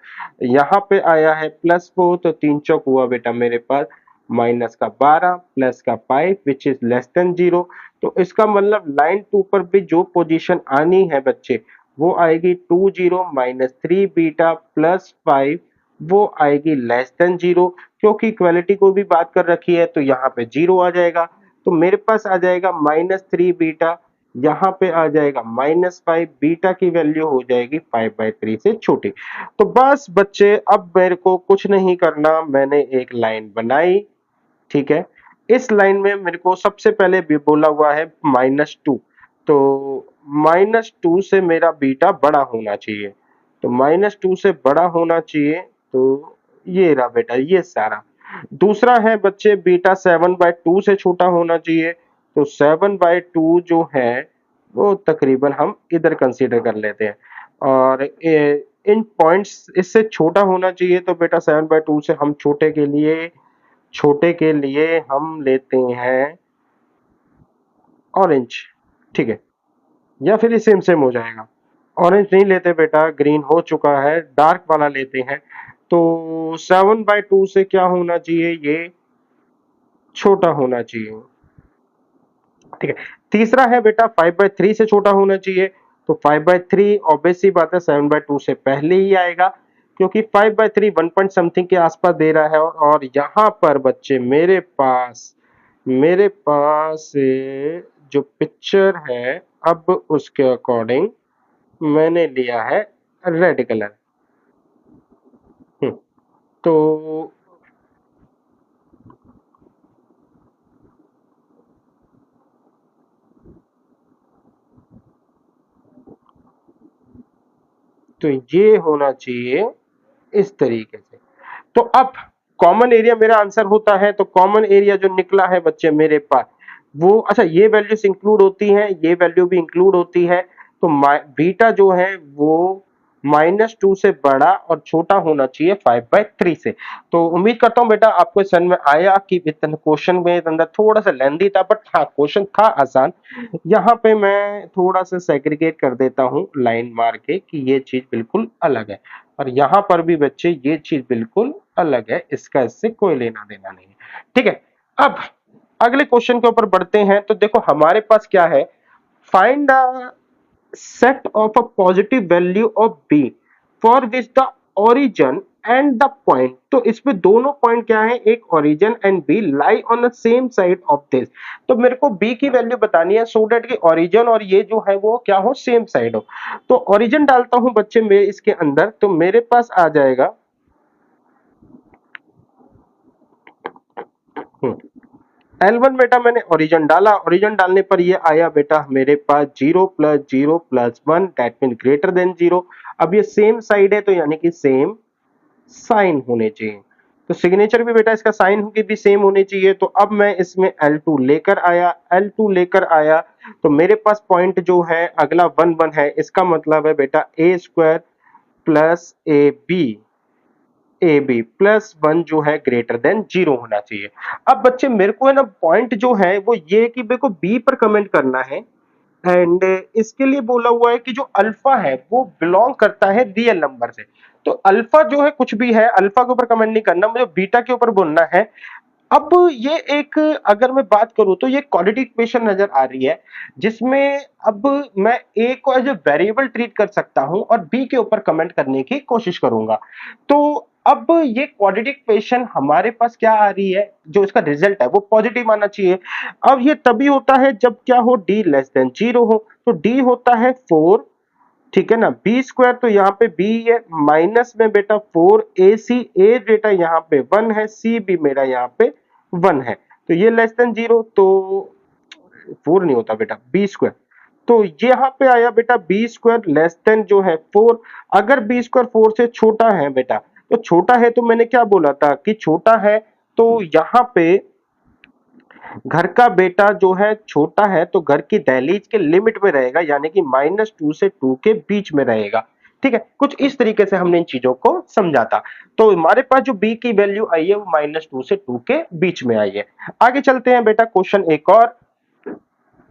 [SPEAKER 1] यहाँ पे आया है +4, तो 3 चौक हुआ बेटा मेरे पास माइनस का 12 प्लस का 5 विच इज लेस देन 0। तो इसका मतलब लाइन 2 पर भी जो पोजीशन आनी है बच्चे वो आएगी 20 -3 बीटा प्लस 5, वो आएगी लेस देन 0। क्योंकि इक्वालिटी को भी बात कर रखी है तो यहाँ पे 0 आ जाएगा। तो मेरे पास आ जाएगा -3 बीटा, यहाँ पे आ जाएगा -5, बीटा की वैल्यू हो जाएगी 5/3 से छोटी। तो बस बच्चे अब मेरे को कुछ नहीं करना, मैंने एक लाइन बनाई। ठीक है, इस लाइन में मेरे को सबसे पहले भी बोला हुआ है -2, तो -2 से मेरा बीटा बड़ा होना चाहिए। तो -2 से बड़ा होना चाहिए, तो ये रहा बेटा ये सारा। दूसरा है बच्चे बीटा 7/2 से छोटा होना चाहिए। तो 7/2 जो है वो तकरीबन हम इधर कंसीडर कर लेते हैं। और इन पॉइंट्स इससे छोटा होना चाहिए, तो बेटा 7/2 से हम छोटे के लिए हम लेते हैं ऑरेंज। ठीक है, या फिर ये सेम सेम हो जाएगा। ऑरेंज नहीं लेते बेटा, ग्रीन हो चुका है, डार्क वाला लेते हैं। तो 7/2 से क्या होना चाहिए, ये छोटा होना चाहिए। ठीक है। तीसरा है बेटा 5/3 से छोटा होना चाहिए। तो 5/3 ऑब्वियस सी बात है 7/2 से पहले ही आएगा, क्योंकि 5/3 1 पॉइंट समथिंग के आसपास दे रहा है। और यहाँ पर बच्चे मेरे पास जो पिक्चर है, अब उसके अकॉर्डिंग मैंने लिया है रेड कलर। तो तो ये होना चाहिए इस तरीके से। तो अब कॉमन एरिया मेरा आंसर होता है, तो कॉमन एरिया जो निकला है बच्चे मेरे पास, वो अच्छा ये वैल्यूज इंक्लूड होती हैं, ये वैल्यू भी इंक्लूड होती है। तो बीटा जो है वो -2 से बड़ा और छोटा होना चाहिए 5/3 से। तो उम्मीद करता हूं बेटा आपको समझ में आया कि क्वेश्चन में अंदर थोड़ा सा लेंदी था, बट हाँ क्वेश्चन था आसान। यहाँ पे मैं थोड़ा सा सेग्रीगेट कर देता हूँ लाइन मार के कि ये चीज बिल्कुल अलग है, और यहाँ पर भी बच्चे ये चीज बिल्कुल अलग है, इसका इससे कोई लेना देना नहीं है। ठीक है। अब अगले क्वेश्चन के ऊपर बढ़ते हैं। तो देखो हमारे पास क्या है, find the set of a positive value of b for which the origin and the point। तो इसमें दोनों पॉइंट क्या है, एक origin and b lie on the same side of this। तो मेरे को b की वैल्यू बतानी है सो डेट कि origin और ये जो है वो क्या हो, सेम साइड हो। तो origin डालता हूं बच्चे मेरे इसके अंदर, तो मेरे पास आ जाएगा L1 बेटा, मैंने ओरिजिन डाला, ओरिजिन डालने पर ये आया बेटा मेरे पास 0 + 0 + 1 दैट मीन ग्रेटर देन 0। अब ये सेम साइड है तो यानी कि सेम साइन होने चाहिए। तो सिग्नेचर भी बेटा इसका साइन की भी सेम होने चाहिए। तो अब मैं इसमें L2 लेकर आया, L2 लेकर आया, तो मेरे पास पॉइंट जो है अगला 1 1 है। इसका मतलब है बेटा a² + ab +1 जो है ग्रेटर देन 0 होना चाहिए। अब बच्चे मेरे को है ना पॉइंट जो है वो ये कि मेरे को बी पर कमेंट करना है, एंड इसके लिए बोला हुआ है कि जो अल्फा है वो बिलोंग करता है रियल नंबर से। तो अल्फा जो है कुछ भी है, अल्फा के ऊपर कमेंट नहीं करना, मुझे बीटा के ऊपर बोलना है। अब ये एक, अगर मैं बात करूं तो ये क्वाड्रेटिक इक्वेशन नजर आ रही है, जिसमें अब मैं ए को एज ए वेरिएबल ट्रीट कर सकता हूं और बी के ऊपर कमेंट करने की कोशिश करूंगा। तो अब ये क्वाड्रेटिक इक्वेशन हमारे पास क्या आ रही है, जो इसका रिजल्ट है वो पॉजिटिव आना चाहिए। अब ये तभी होता है जब क्या हो, डी लेस देन 0 हो। तो डी होता है 4, ठीक है ना, b² तो यहाँ पे b है, माइनस में बेटा 4ac, a बेटा यहाँ पे 1 है, c भी मेरा यहाँ पे 1 है। तो ये लेस देन 0, तो 4 नहीं होता बेटा, b²। तो यहाँ पे आया बेटा b² लेस देन जो है 4। अगर b² 4 से छोटा है बेटा, तो छोटा है तो मैंने क्या बोला था कि छोटा है, तो यहाँ पे घर का बेटा जो है छोटा है तो घर की दहलीज के लिमिट में रहेगा, यानी कि -2 से 2 के बीच में रहेगा। ठीक है, कुछ इस तरीके से हमने इन चीजों को समझा था। तो हमारे पास जो b की वैल्यू आई है वो -2 से 2 के बीच में आई है। आगे चलते हैं बेटा, क्वेश्चन एक और।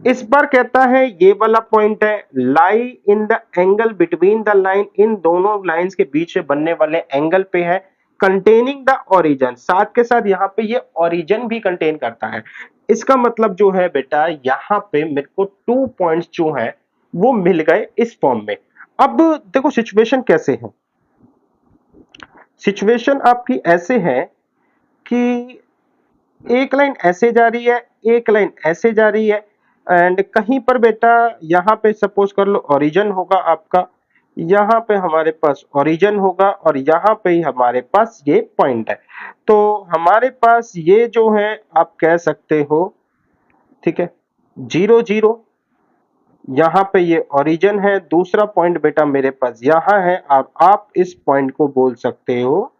[SPEAKER 1] इस बार कहता है ये वाला पॉइंट है, lie in the angle between the line, इन दोनों लाइंस के बीच में बनने वाले एंगल पे है, कंटेनिंग द ओरिजिन, साथ के साथ यहाँ पे ये ओरिजिन भी कंटेन करता है। इसका मतलब जो है बेटा यहाँ पे मेरे को 2 पॉइंट्स जो है वो मिल गए इस फॉर्म में। अब देखो सिचुएशन कैसे है, सिचुएशन आपकी ऐसे है कि एक लाइन ऐसे जा रही है, एक लाइन ऐसे जा रही है, एंड कहीं पर बेटा यहाँ पे सपोज कर लो ओरिजिन होगा आपका, यहाँ पे हमारे पास ओरिजिन होगा और यहाँ पे ही हमारे पास ये पॉइंट है। तो हमारे पास ये जो है आप कह सकते हो, ठीक है, 0 0, यहाँ पे ये ओरिजिन है, दूसरा पॉइंट बेटा मेरे पास यहाँ है, और आप इस पॉइंट को बोल सकते हो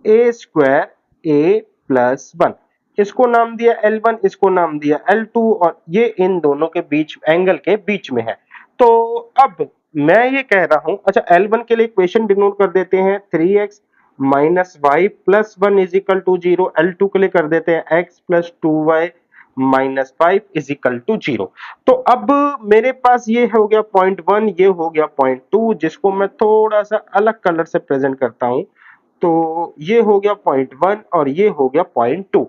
[SPEAKER 1] a² a+1। इसको नाम दिया L1, इसको नाम दिया L2, और ये इन दोनों के बीच एंगल के बीच में है। तो अब मैं ये कह रहा हूं, अच्छा L1 के लिए इक्वेशन डिनोट कर देते हैं 3x - y + 1 = 0। L2 के लिए कर देते हैं x + 2y -5 is equal to 0। तो अब मेरे पास ये हो गया पॉइंट 1, ये हो गया पॉइंट 2, जिसको मैं थोड़ा सा अलग कलर से प्रेजेंट करता हूं। तो ये हो गया पॉइंट 1 और ये हो गया पॉइंट 2।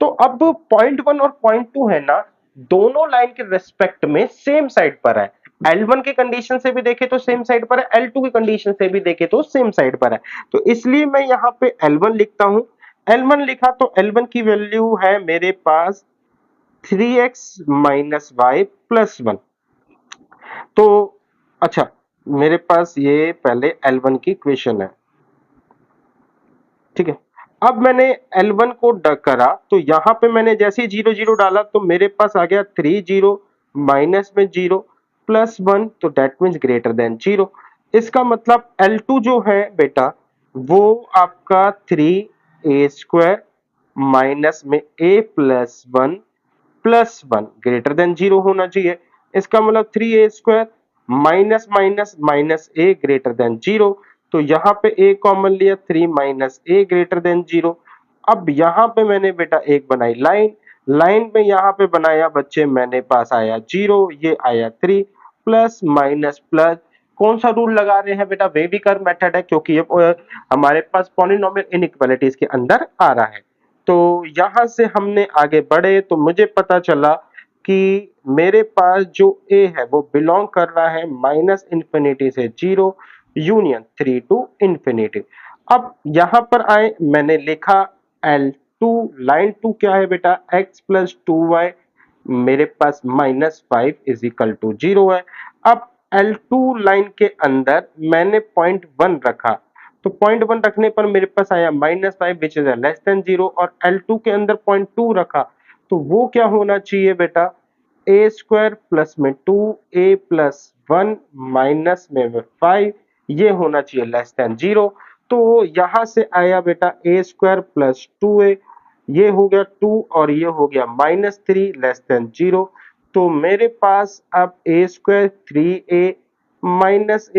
[SPEAKER 1] तो अब पॉइंट 1 और पॉइंट 2 है ना, दोनों लाइन के रेस्पेक्ट में सेम साइड पर है। L1 के कंडीशन से भी देखे तो सेम साइड पर है, L2 की कंडीशन से भी देखे तो सेम साइड पर है। तो इसलिए मैं यहाँ पे L1 लिखता हूं। L1 लिखा तो L1 की वैल्यू है मेरे पास 3x माइनस वाई प्लस 1। तो अच्छा, मेरे पास ये पहले L1 की इक्वेशन है, ठीक है। अब मैंने L1 को करा तो यहां पे मैंने जैसे ही 0 0 डाला तो मेरे पास आ गया 3 0 माइनस में 0 प्लस 1, तो दैट मीन्स ग्रेटर देन 0। इसका मतलब L2 जो है बेटा वो आपका 3a² माइनस में a plus 1 plus 1 greater than 0 होना चाहिए। इसका मतलब 3a² minus minus minus a greater than 0। तो यहाँ पे a कॉमन लिया, 3 माइनस a ग्रेटर देन 0। अब यहाँ पे मैंने बेटा एक बनाई लाइन, लाइन में यहाँ पे बनाया बच्चे मैंने पास आया 0, ये आया 3 प्लस माइनस प्लस। कौन सा रूल लगा रहे हैं बेटा? वेवी कर्व मेथड है, क्योंकि ये हमारे पास पॉलिनोमियल इनइक्वालिटीज के अंदर आ रहा है। तो यहां से हमने आगे बढ़े तो मुझे पता चला कि मेरे पास जो a है वो बिलोंग कर रहा है माइनस इंफिनिटी से 0 यूनियन 3 टू इंफिनिटी। अब यहां पर आए, मैंने लिखा L2, लाइन 2 क्या है बेटा? x प्लस 2y, मेरे पास -5 इज इक्वल टू 0 है। अब L2 लाइन के अंदर मैंने पॉइंट 1 रखा, तो पॉइंट 1 रखने पर मेरे पास आया -5 विच इज लेस देन 0, और L2 के अंदर पॉइंट 2 रखा तो वो क्या होना चाहिए बेटा? a² प्लस में 2 a प्लस 1 माइनस में 5, ये होना चाहिए लेस देन 0। तो यहां से आया बेटा a² प्लस 2a, ये हो गया 2 और ये हो गया -3 लेस देन 0। तो मेरे पास अब a² 3a minus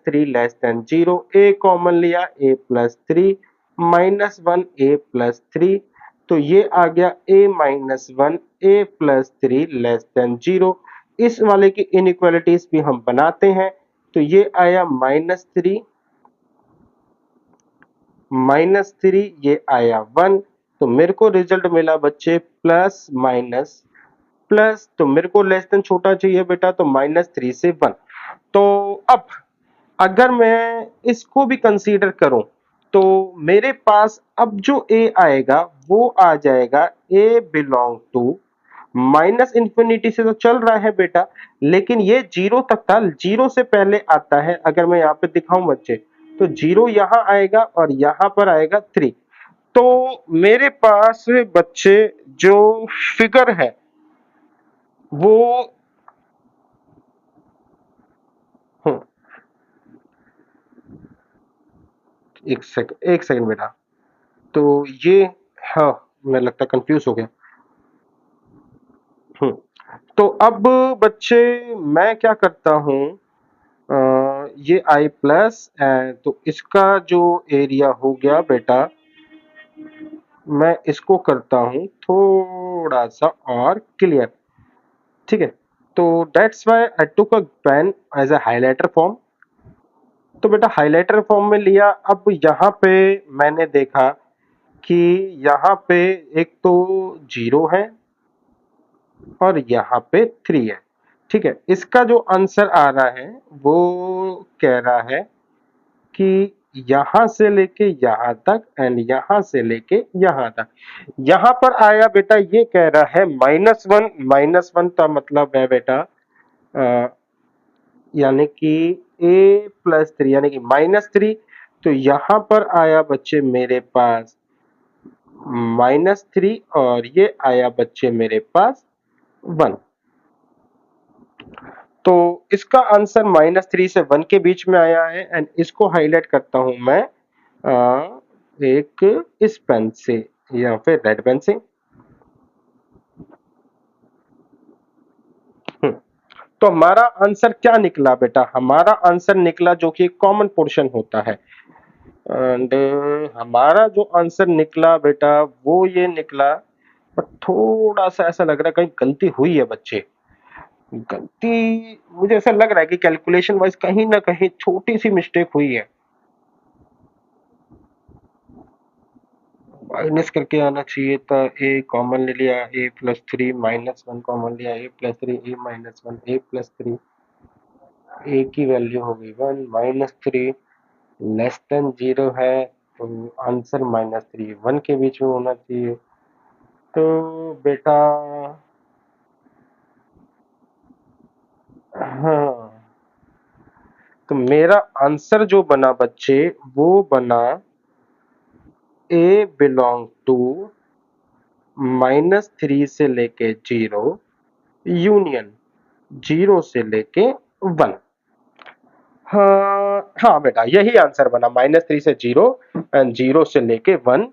[SPEAKER 1] 3 less than 0, a common लिया a plus 3 minus 1 a plus 3, तो ये आ गया a minus 1 a plus 3 less than 0। इस वाले की इनइक्वालिटीज भी हम बनाते हैं, तो ये आया -3 ये आया 1। तो मेरे को रिजल्ट मिला बच्चे प्लस माइनस प्लस, तो मेरे को लेस देन छोटा चाहिए बेटा, तो -3 से 1। तो अब अगर मैं इसको भी कंसीडर करूं तो मेरे पास अब जो a आएगा वो आ जाएगा a belong to minus infinity से तो चल रहा है बेटा, लेकिन ये 0 तक था, 0 से पहले आता है। अगर मैं यहाँ पे दिखाऊं बच्चे तो 0 यहाँ आएगा और यहाँ पर आएगा 3। तो मेरे पास बच्चे जो फिगर है वो हम्म, एक सेकंड बेटा। तो ये, हाँ, मैं लगता है कंफ्यूज हो गया। हम्म, तो अब बच्चे मैं क्या करता हूँ, ये आई प्लस, तो इसका जो एरिया हो गया बेटा, मैं इसको करता हूँ थोड़ा सा और क्लियर, ठीक है। तो that's why I took a pen as a highlighter form. तो बेटा हाइलाइटर फॉर्म में लिया। अब यहाँ पे मैंने देखा कि यहाँ पे एक तो 0 है और यहाँ पे 3 है, ठीक है। इसका जो आंसर आ रहा है वो कह रहा है कि यहां से लेके यहां तक एंड यहां से लेके यहां तक। यहां पर आया बेटा, ये कह रहा है -1, -1 का मतलब है बेटा यानी कि a प्लस 3 यानी कि -3। तो यहां पर आया बच्चे मेरे पास -3 और ये आया बच्चे मेरे पास 1। तो इसका आंसर -3 से 1 के बीच में आया है एंड इसको हाईलाइट करता हूं मैं एक इस पेन से या फिर रेड पेन से। तो हमारा आंसर क्या निकला बेटा? हमारा आंसर निकला जो कि कॉमन पोर्शन होता है, एंड हमारा जो आंसर निकला बेटा वो ये निकला बट थोड़ा सा ऐसा लग रहा है कहीं गलती हुई है बच्चे। गलती मुझे ऐसा लग रहा है कि कैलकुलेशन वाइज कहीं ना कहीं छोटी सी मिस्टेक हुई है। माइनस करके आना चाहिए था। ए कॉमन ले लिया, a+3 -1 कॉमन लिया, a+3 a-1 a+3, ए की वैल्यू हो गई 1 -3 लेस देन 0 है तो आंसर -3 1 के बीच में होना चाहिए। तो बेटा हाँ, तो मेरा आंसर जो बना बच्चे वो बना ए बिलोंग टू -3 से लेके 0 यूनियन 0 से लेके 1। हाँ हाँ बेटा यही आंसर बना -3 से 0 एंड 0 से लेके 1।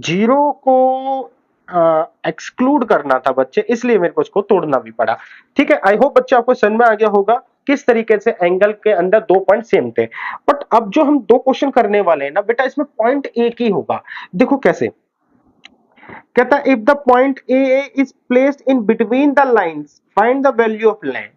[SPEAKER 1] 0 को एक्सक्लूड करना था बच्चे, इसलिए मेरे को उसको तोड़ना भी पड़ा। ठीक है, आई होप बच्चे आपको समझ में आ गया होगा किस तरीके से एंगल के अंदर दो पॉइंट सेम थे। बट अब जो हम दो क्वेश्चन करने वाले हैं ना बेटा, इसमें पॉइंट एक ही होगा। देखो कैसे कहता है, if the point A is placed in between the lines find the value of line.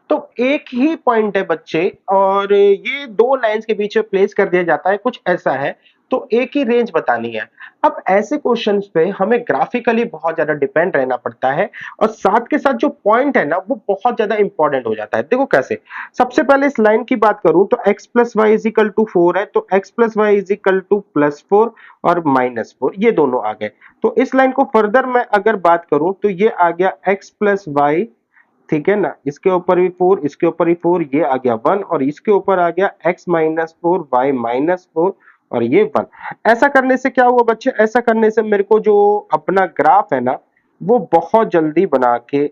[SPEAKER 1] तो एक ही पॉइंट है बच्चे और ये दो लाइंस के बीच में प्लेस कर दिया जाता है, कुछ ऐसा है। तो एक ही रेंज बतानी है। अब ऐसे क्वेश्चंस पे हमें ग्राफिकली बहुत ज्यादा डिपेंड रहना पड़ता है और साथ के साथ जो पॉइंट है ना वो बहुत ज्यादा इंपॉर्टेंट हो जाता है। देखो कैसे, सबसे पहले इस लाइन की बात करूं तो x plus y is equal to 4 है, तो x plus y is equal to +4 और -4 ये दोनों आ गए। तो इस लाइन को फर्दर मैं अगर बात करूं तो ये आ गया x प्लस वाई, ठीक है ना, इसके ऊपर भी 4 इसके ऊपर भी 4 ये आ गया 1 और इसके ऊपर आ गया x -4 y -4 और ये 1। ऐसा करने से क्या हुआ बच्चे, ऐसा करने से मेरे को जो अपना ग्राफ है ना वो बहुत जल्दी बना के,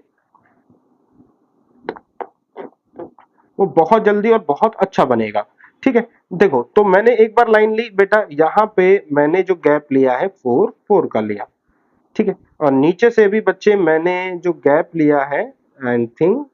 [SPEAKER 1] वो बहुत जल्दी और बहुत अच्छा बनेगा। ठीक है, देखो तो मैंने एक बार लाइन ली बेटा, यहाँ पे मैंने जो गैप लिया है 4 4 का लिया। ठीक है, और नीचे से भी बच्चे मैंने जो गैप लिया है आई थिंक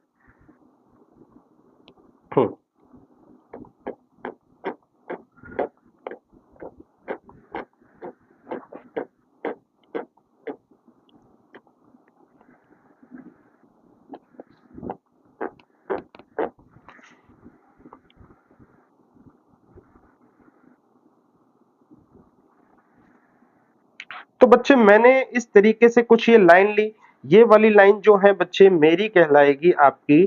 [SPEAKER 1] तो बच्चे मैंने इस तरीके से कुछ ये लाइन ली। ये वाली लाइन जो है बच्चे मेरी कहलाएगी आपकी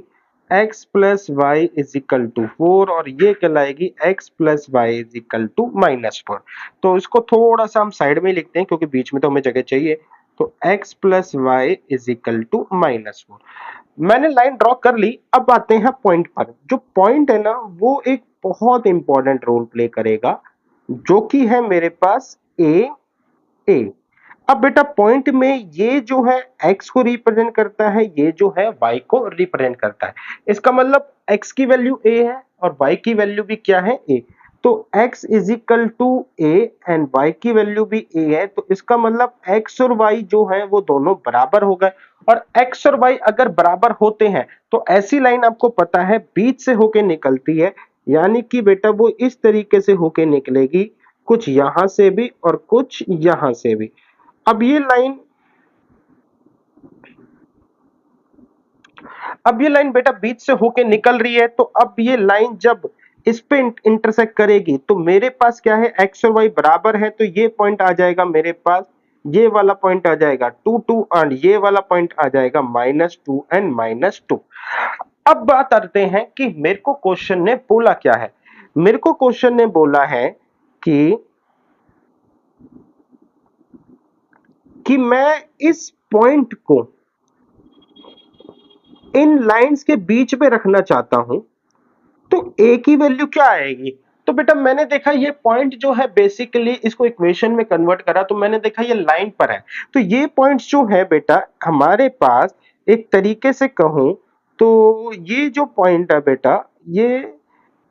[SPEAKER 1] x plus y is equal to 4 और ये कहलाएगी x plus y is equal to -4। तो इसको थोड़ा सा हम साइड में लिखते हैं क्योंकि बीच में तो हमें जगह चाहिए। तो x plus y is equal to -4 मैंने लाइन ड्रॉ कर ली। अब आते हैं पॉइंट पर। जो पॉइंट है ना वो एक बहुत इंपॉर्टेंट रोल प्ले करेगा, जो कि है मेरे पास ए ए। अब बेटा पॉइंट में ये जो है x को रिप्रेजेंट करता है, ये जो है y को रिप्रेजेंट करता है। इसका मतलब x की वैल्यू a है और y की वैल्यू भी क्या है a। तो x is equal to a and y की वैल्यू भी a है, तो इसका मतलब x और y जो है वो दोनों बराबर हो गए। और x और y अगर बराबर होते हैं तो ऐसी लाइन आपको पता है बीच से होके निकलती है, यानी कि बेटा वो इस तरीके से होके निकलेगी, कुछ यहां से भी और कुछ यहां से भी। अब ये लाइन अब ये लाइन बेटा बीच से होके निकल रही है, तो अब ये लाइन जब इस पे इंटरसेक्ट करेगी तो मेरे पास क्या है x और y बराबर है, तो ये पॉइंट आ जाएगा मेरे पास, ये वाला पॉइंट आ जाएगा 2 2 एंड ये वाला पॉइंट आ जाएगा -2 एंड -2। अब बात करते हैं कि मेरे को क्वेश्चन ने बोला क्या है। मेरे को क्वेश्चन ने बोला है कि मैं इस पॉइंट को इन लाइंस के बीच में रखना चाहता हूं, तो a की वैल्यू क्या आएगी। तो बेटा मैंने देखा ये पॉइंट जो है बेसिकली इसको इक्वेशन में कन्वर्ट करा तो मैंने देखा ये लाइन पर है। तो ये पॉइंट्स जो है बेटा हमारे पास एक तरीके से कहूं तो ये जो पॉइंट है बेटा ये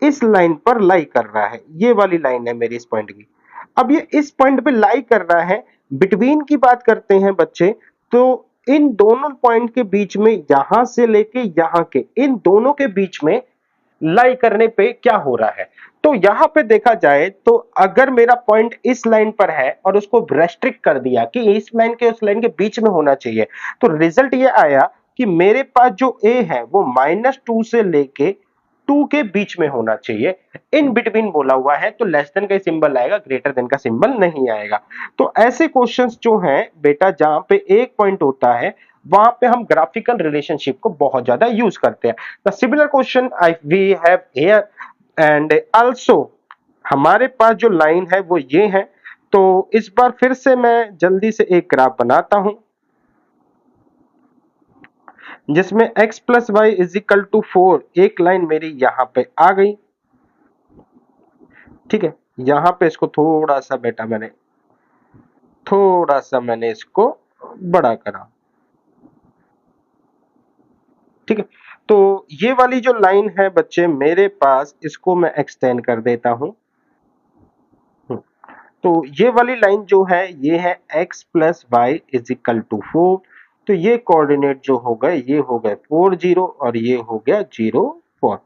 [SPEAKER 1] इस लाइन पर लाई कर रहा है, ये वाली लाइन है मेरी इस पॉइंट की। अब ये इस पॉइंट पे लाई कर रहा है। बिटवीन की बात करते हैं बच्चे, तो इन दोनों पॉइंट के बीच में यहां से लेके यहां के इन दोनों के बीच में लाई करने पे क्या हो रहा है। तो तो यहां पे देखा जाए तो अगर मेरा पॉइंट इस लाइन पर है और उसको रेस्ट्रिक्ट कर दिया कि इस लाइन के उस लाइन के बीच में होना चाहिए, तो रिजल्ट ये आया कि मेरे पास जो ए है वो -2 से लेके 2 के बीच में होना चाहिए। इन बिटवीन बोला हुआ है तो लेस देन का सिंबल आएगा, ग्रेटर देन का सिंबल नहीं आएगा। तो ऐसे क्वेश्चंस जो हैं बेटा जहां पे एक पॉइंट होता है वहां पे हम ग्राफिकल रिलेशनशिप को बहुत ज्यादा यूज करते हैं। The similar question I we have here and also हमारे पास जो लाइन है वो ये है। तो इस बार फिर से मैं जल्दी से एक ग्राफ बनाता हूं जिसमें x plus y is equal to 4 एक लाइन मेरी यहां पे आ गई। ठीक है, यहां पे इसको थोड़ा सा मैंने इसको बड़ा करा। ठीक है, तो ये वाली जो लाइन है बच्चे मेरे पास, इसको मैं एक्सटेंड कर देता हूं। तो ये वाली लाइन जो है ये है x plus y is equal to 4। तो ये कोऑर्डिनेट जो हो गए ये हो गए 4 0 और ये हो गया 0 4।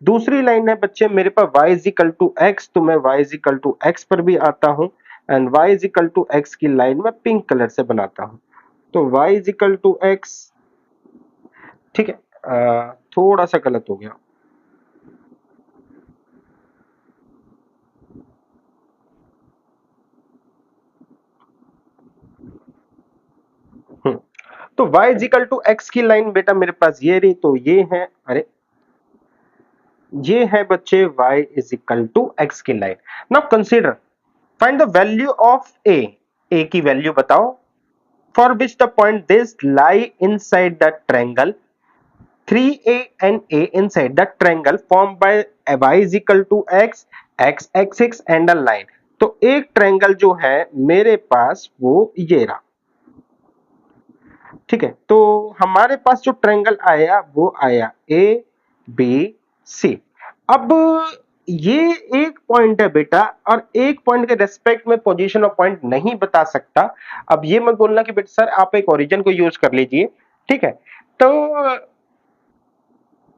[SPEAKER 1] दूसरी लाइन है बच्चे मेरे पास y is equal to x, तो मैं y is equal to x पर भी आता हूं and y is equal to x की लाइन में पिंक कलर से बनाता हूं। तो y is equal to x। ठीक है, थोड़ा सा गलत हो गया। तो y is equal to x की लाइन बेटा मेरे पास ये रही, तो ये है, अरे ये है बच्चे y is equal to x की line. Now consider find the value of a की वैल्यू बताओ for which the point this lie inside the triangle 3a and a inside the triangle formed by y is equal to x, x axis and a line। तो एक ट्रायंगल जो है मेरे पास वो ये रहा। ठीक है, तो हमारे पास जो ट्रायंगल आया वो आया ए बी सी। अब ये एक पॉइंट है बेटा और एक पॉइंट के रेस्पेक्ट में पोजीशन ऑफ पॉइंट नहीं बता सकता। अब ये मत बोलना कि बेटा सर आप एक ओरिजिन को यूज कर लीजिए। ठीक है, तो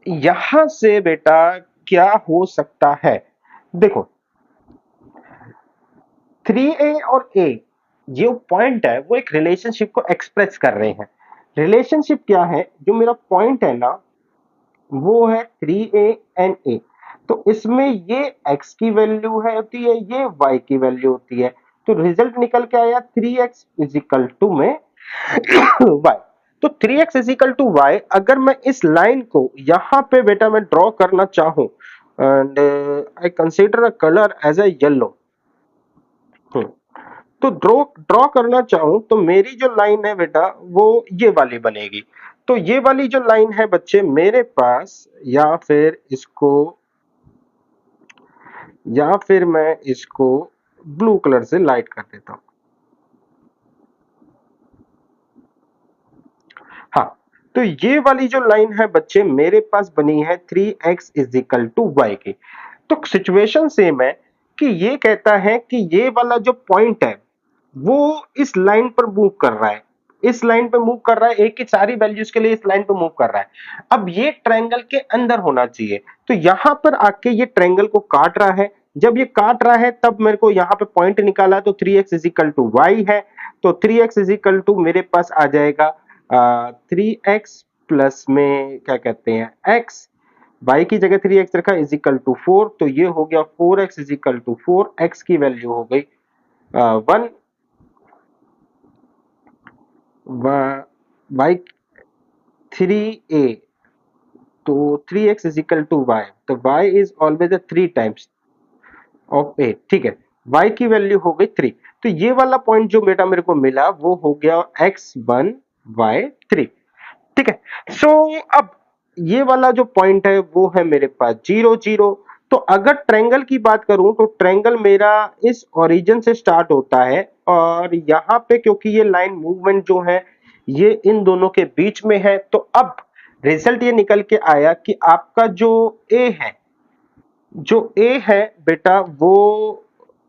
[SPEAKER 1] यहां से बेटा क्या हो सकता है, देखो 3a और a जो पॉइंट है वो एक रिलेशनशिप को एक्सप्रेस कर रहे हैं। रिलेशनशिप क्या है, जो मेरा पॉइंट है ना वो है 3a एंड a। तो इसमें ये x की वैल्यू है होती है, ये y की वैल्यू होती है। तो रिजल्ट निकल के आया 3x इज इक्वल टू में y। तो 3x is equal to y अगर मैं इस लाइन को यहां पे बेटा मैं ड्रॉ करना चाहूं and I consider a colour as a yellow, तो ड्रॉ करना चाहूं तो मेरी जो लाइन है बेटा वो ये वाली बनेगी। तो ये वाली जो लाइन है बच्चे मेरे पास, या फिर मैं इसको ब्लू कलर से लाइट कर देता हूं। हाँ, तो ये वाली जो लाइन है बच्चे मेरे पास बनी है 3x is equal to Y की। तो सिचुएशन सेम है कि ये कहता है कि ये वाला जो पॉइंट है वो इस लाइन पर मूव कर रहा है, इस लाइन पे मूव कर रहा है, एक की सारी वैल्यूज के लिए इस लाइन पे मूव कर रहा है। अब ये ट्रायंगल के अंदर होना चाहिए, तो यहां पर आके ये ट्रायंगल को काट रहा है। जब ये काट रहा है तब मेरे को यहाँ पे पॉइंट निकाला, तो 3x is equal to Y है। तो 3x इज इक्वल टू मेरे पास आ जाएगा 3x प्लस में क्या कहते हैं x, y की जगह 3x रखा इज इक्वल टू 4। तो ये हो गया 4x is equal to 4, x की वैल्यू हो गई 1, y 3a, तो 3x is equal to y। तो y is always 3 times of a। ठीक है, y की वैल्यू हो गई 3। तो ये वाला पॉइंट जो बेटा मेरे को मिला वो हो गया x1 y3। ठीक है, सो अब ये वाला जो पॉइंट है वो है मेरे पास 0 0। तो अगर ट्रायंगल की बात करूं तो ट्रायंगल मेरा इस ओरिजिन से स्टार्ट होता है और यहाँ पे क्योंकि ये लाइन मूवमेंट जो है ये इन दोनों के बीच में है, तो अब रिजल्ट ये निकल के आया कि आपका जो ए है बेटा वो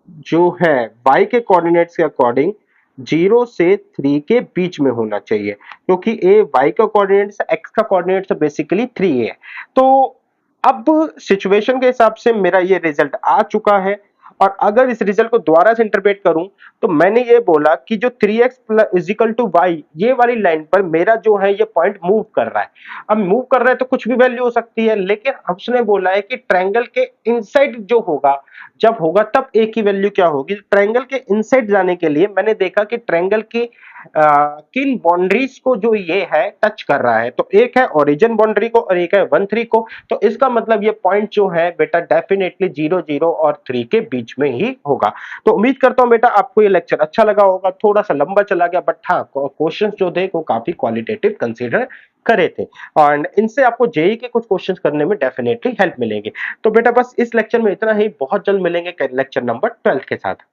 [SPEAKER 1] जो है y के कोऑर्डिनेट्स के अकॉर्डिंग 0 से 3 के बीच में होना चाहिए, क्योंकि a y का कोऑर्डिनेट्स x का कोऑर्डिनेट्स बेसिकली 3a है। तो अब सिचुएशन के हिसाब से मेरा ये रिजल्ट आ चुका है, और अगर इस रिजल्ट को दोबारा से इंटरप्रेट करूं तो मैंने ये बोला कि जो 3x is equal to Y, ये वाली लाइन पर मेरा जो है ये पॉइंट मूव कर रहा है। अब मूव कर रहा है तो कुछ भी वैल्यू हो सकती है, लेकिन उसने बोला है कि ट्रायंगल के इनसाइड जो होगा, जब होगा तब एक ही वैल्यू क्या होगी। ट्रायंगल के इनसाइड जाने के लिए मैंने देखा कि ट्रायंगल की किन बाउंड्रीज को जो ये है टच कर रहा है, तो एक है ओरिजिन बाउंड्री को और एक है 1 3 को। तो इसका मतलब ये पॉइंट जो है बेटा डेफिनेटली 0 0 और 3 के बीच में ही होगा। तो उम्मीद करता हूं बेटा आपको ये लेक्चर अच्छा लगा होगा। थोड़ा सा लंबा चला गया, बट हाँ क्वेश्चंस जो थे वो काफी क्वालिटेटिव कंसीडर करे थे, और इनसे आपको जेई के कुछ क्वेश्चंस करने में डेफिनेटली हेल्प मिलेगी। तो बेटा बस इस लेक्चर में इतना ही, बहुत जल्द मिलेंगे लेक्चर नंबर 12 के साथ।